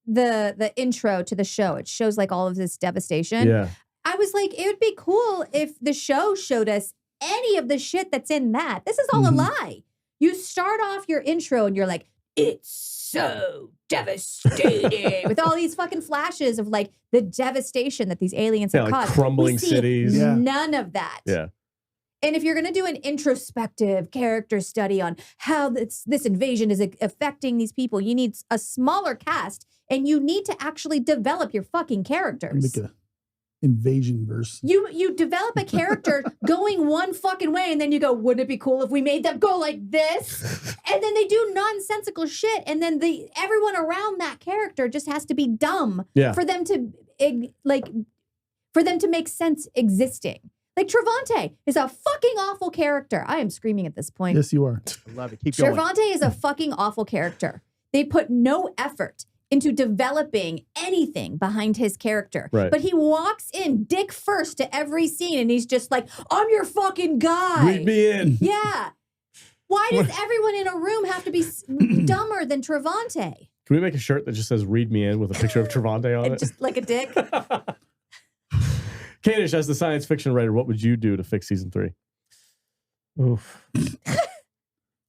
B: the intro to the show, it shows like all of this devastation.
C: Yeah.
B: I was like, it would be cool if the show showed us any of the shit that's in that. This is all a lie. You start off your intro and you're like, it's so devastating with all these fucking flashes of like the devastation that these aliens have
C: like
B: caused.
C: crumbling
B: We see
C: cities.
D: Yeah.
B: None of that.
C: Yeah.
B: And if you're going to do an introspective character study on how this invasion is affecting these people, you need a smaller cast and you need to actually develop your fucking characters.
D: Make a invasion verse.
B: You develop a character going one fucking way and then you go, wouldn't it be cool if we made them go like this? And then they do nonsensical shit and then everyone around that character just has to be dumb
C: Yeah.
B: for them to make sense existing. Like Trevante is a fucking awful character. I am screaming at this point.
D: Yes, you are.
A: I love it. Keep going.
B: Trevante is a fucking awful character. They put no effort into developing anything behind his character.
C: Right.
B: But he walks in dick first to every scene and he's just like, I'm your fucking guy.
C: Read me in.
B: Yeah. Why does everyone in a room have to be dumber than Trevante?
C: Can we make a shirt that just says "Read me in" with a picture of Trevante on
B: And
C: it?
B: just like a dick.
C: Kadish, as the science fiction writer, what would you do to fix season 3?
E: Oof.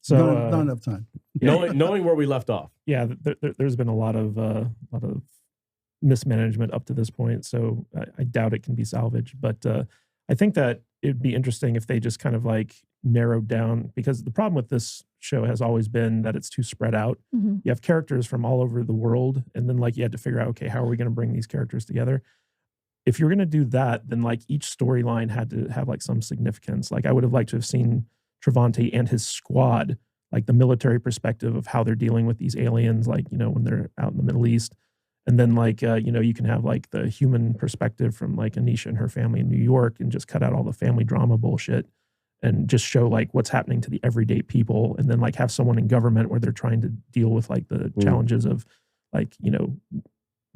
E: So
D: Not enough time.
C: Knowing where we left off.
E: yeah, there's been a lot of mismanagement up to this point, so I doubt it can be salvaged. But I think that it'd be interesting if they just kind of like narrowed down, because the problem with this show has always been that it's too spread out.
B: Mhm.
E: You have characters from all over the world, and then like you had to figure out, okay, how are we going to bring these characters together? If you're going to do that, then like each storyline had to have like some significance. Like I would have liked to have seen Trevante and his squad, like the military perspective of how they're dealing with these aliens, like, when they're out in the Middle East. And then like, you can have like the human perspective from like Anisha and her family in New York and just cut out all the family drama bullshit and just show like what's happening to the everyday people. And then like have someone in government where they're trying to deal with like the challenges of like,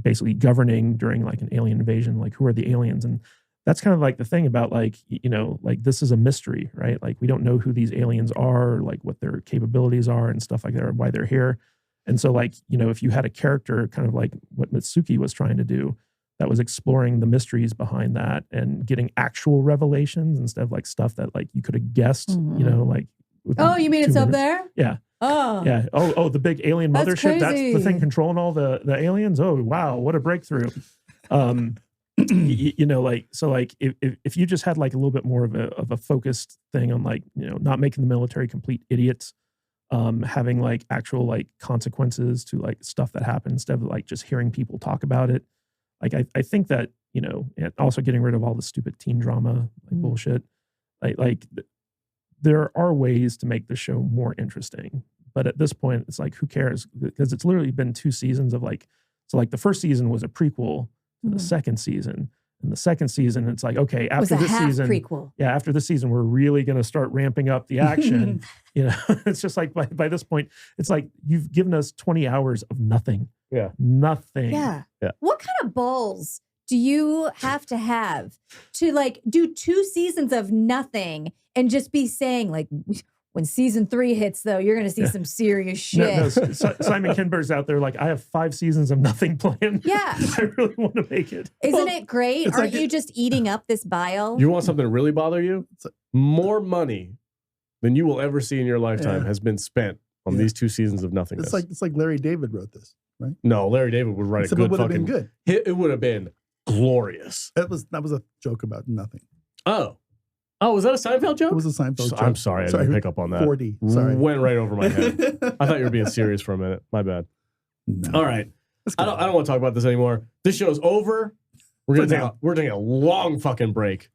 E: basically governing during like an alien invasion, like who are the aliens? And that's kind of like the thing about like, like this is a mystery, right? Like we don't know who these aliens are, like what their capabilities are and stuff like that, or why they're here. And so like, if you had a character kind of like what Mitsuki was trying to do, that was exploring the mysteries behind that and getting actual revelations instead of like stuff that like you could have guessed, like.
B: Oh, you mean it's up there?
E: Yeah.
B: Oh.
E: Yeah. Oh, the big alien
B: That's
E: mothership. That's the
B: crazy.
E: thing controlling all the aliens. Oh, wow. What a breakthrough. If you just had like a little bit more of a focused thing on like, not making the military complete idiots, having like actual like consequences to like stuff that happens instead of like just hearing people talk about it. Like, I think that, and also getting rid of all the stupid teen drama, like bullshit. There are ways to make the show more interesting, but at this point it's like, who cares? Because it's literally been 2 seasons of like, so like the first season was a prequel to the second season. And the second season, it's like, okay,
B: It was
E: after
B: a
E: this
B: half
E: season,
B: prequel.
E: yeah, after this season, we're really going to start ramping up the action. It's just like by this point, it's like you've given us 20 hours of nothing.
C: Yeah.
E: Nothing.
B: Yeah.
C: Yeah.
B: What kind of balls do you have to like do 2 seasons of nothing and just be saying like, when season 3 hits though, you're going to see some serious shit.
E: No, Simon Kinberg's out there like, I have 5 seasons of nothing planned.
B: Yeah.
E: I really want to make it.
B: Isn't it great?
D: it's
B: Aren't
D: like
B: you just eating up this bile?
C: You want something to really bother you? More money than you will ever see in your lifetime
D: Yeah.
C: has been spent on these 2 seasons of nothingness.
D: It's like Larry David wrote this, right?
C: No, Larry David would write a
D: So
C: good
D: it would have
C: fucking
D: been good.
C: It would have been glorious.
D: That was a joke about nothing.
C: Oh, was that a Seinfeld joke?
D: It was a Seinfeld joke.
C: I'm sorry, I didn't pick up on that.
D: 40. Sorry.
C: Went right over my head. I thought you were being serious for a minute. My bad.
D: No.
C: All right.
D: Let's
C: I
D: go.
C: don't want to talk about this anymore. This show's over. We're
D: For
C: gonna
D: now.
C: we're taking a long fucking break.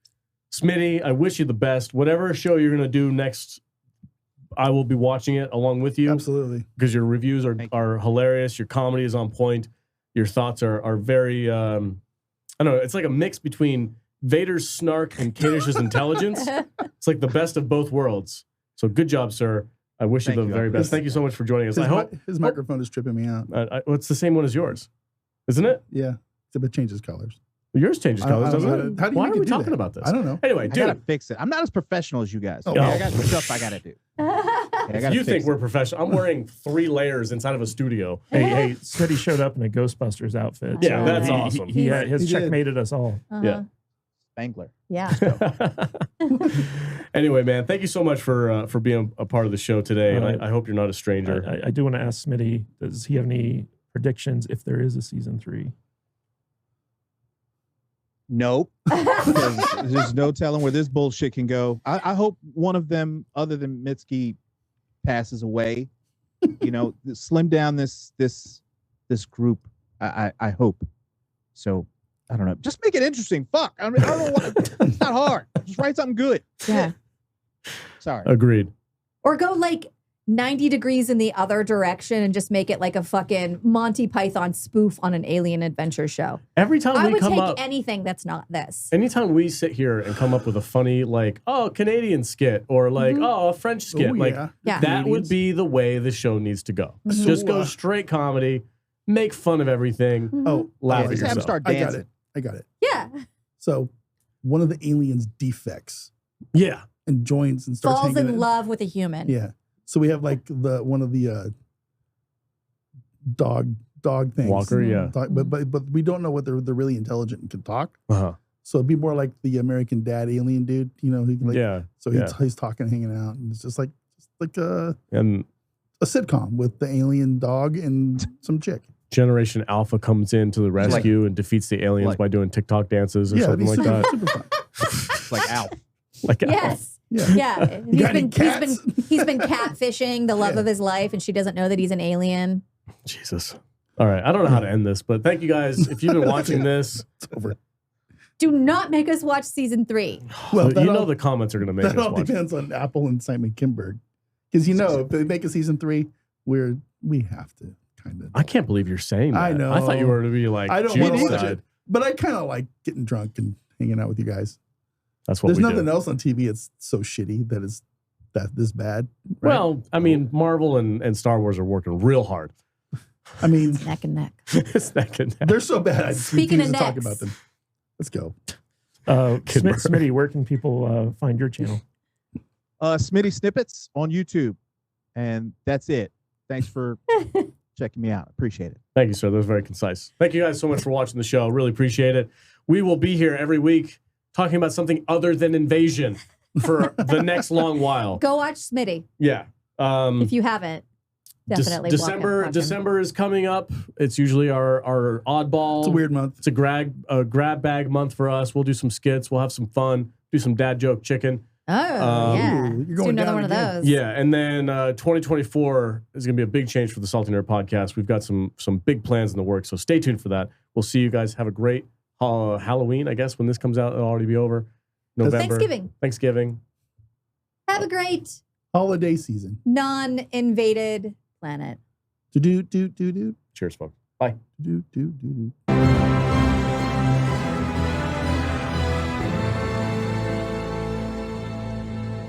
C: Smitty, I wish you the best. Whatever show you're going to do next, I will be watching it along with you.
D: Absolutely.
C: Because your reviews are hilarious. Your comedy is on point. Your thoughts are very, I don't know, it's like a mix between Vader's snark and Kadish's intelligence. It's like the best of both worlds. So good job, sir. I wish you the very best. Thank you so much for joining us. I hope
D: his microphone is tripping me out.
C: It's the same one as yours, isn't it?
D: Yeah, except it changes colors.
C: Yours changes colors, doesn't it?
D: How do you
C: Why
D: make
C: are we
D: it do
C: talking
D: that?
C: about this?
D: I don't know.
C: Anyway,
A: I
C: dude,
A: gotta fix it. I'm not as professional as you guys.
D: Oh,
A: I got stuff I gotta do.
C: you think we're professional? I'm wearing 3 layers inside of a studio.
E: Hey, Smitty showed up in a Ghostbusters outfit.
C: Yeah,
E: so
C: that's awesome.
E: He has
D: He did.
E: checkmated us all.
C: Yeah.
A: Spangler.
B: Yeah.
C: Anyway, man, thank you so much for being a part of the show today. I hope you're not a stranger.
E: I do want to ask Smitty, does he have any predictions if there is a season 3?
A: Nope. Because there's no telling where this bullshit can go. I hope one of them, other than Mitsuki, passes away. You know, slim down this group. I hope. So I don't know. Just make it interesting. Fuck. I don't know why. It's not hard. Just write something good.
B: Yeah.
A: Sorry.
C: Agreed.
B: Or go like 90 degrees in the other direction and just make it like a fucking Monty Python spoof on an alien adventure show.
C: Every time
B: I
C: we
B: would
C: come
B: take
C: up,
B: anything that's not this.
C: anytime we sit here and come up with a funny, like, oh, Canadian skit or like, oh, a French skit, like
B: Yeah.
C: that would be the way the show needs to go.
B: Mhm.
C: Just go straight comedy, make fun of everything,
D: Oh,
C: laugh
A: Yeah,
C: at
A: just have them
C: yourself.
A: start
D: I got
A: dancing.
D: it. I got it.
B: Yeah.
D: So one of the aliens defects
C: Yeah.
D: and joins and starts
B: Falls
D: hanging
B: in love with a human.
D: Yeah. So we have like one of the dog things.
C: Walker, yeah.
D: Dog- but we don't know what they're really intelligent and can talk.
C: Uh-huh.
D: So it'd be more like the American Dad alien dude, you know, he like
C: Yeah.
D: so he's talking, hanging out, and it's just like a
C: And
D: sitcom with the alien dog and some chick.
C: Generation Alpha comes in to the rescue and defeats the aliens by doing TikTok dances or
D: Yeah, it'd
C: something
D: be
C: like
D: super,
C: that.
D: super fun.
A: It's like Al.
C: Like
B: Yes.
D: Yeah.
B: Yeah.
D: You got any cats?
B: He's been catfishing the love of his life, and she doesn't know that he's an alien.
C: Jesus. All right. I don't know how to end this, but thank you guys. If you've been watching this,
D: It's over.
B: Do not make us watch season 3.
D: Well,
C: you know the comments are going to make us
D: that all
C: watch.
D: depends on Apple and Simon Kinberg. Because you know, if they make a season 3, we have to kind of.
C: I can't believe you're saying that.
D: I know.
C: I thought you were to be like,
D: I don't want to
C: June's
D: watch
C: side.
D: it, but I kind of like getting drunk and hanging out with you guys.
C: That's what
D: There's
C: we
D: nothing
C: do.
D: else on TV that's so shitty that is this bad. Right?
C: Well, I mean, Marvel and Star Wars are working real hard.
D: I mean,
B: Neck and neck.
C: It's that good.
D: they're so bad. I
B: Speaking
D: refuse
B: of
D: to talk
B: necks.
D: about them. Let's go.
E: Smitty, where can people find your channel?
A: Smitty Snippets on YouTube. And that's it. Thanks for checking me out. Appreciate it.
C: Thank you, sir. That was very concise. Thank you guys so much for watching the show. Really appreciate it. We will be here every week talking about something other than Invasion for the next long while.
B: Go watch Smitty
C: Yeah.
B: if you haven't. Definitely. watch him.
C: December is coming up. It's usually our oddball.
D: It's a weird month.
C: It's a grab bag month for us. We'll do some skits. We'll have some fun. Do some dad joke chicken.
B: Oh, yeah.
D: Ooh, you're
B: Let's do
D: going
B: another
D: down
B: one of
D: again.
B: those.
C: Yeah, and then 2024 is going to be a big change for the Salty Nerd podcast. We've got some big plans in the works, so stay tuned for that. We'll see you guys. Have a great Halloween, I guess. When this comes out, it'll already be over. November. Thanksgiving.
B: Have a great
D: Holiday season.
B: non-invaded planet.
D: Do.
C: Cheers, folks. Bye.
D: Do.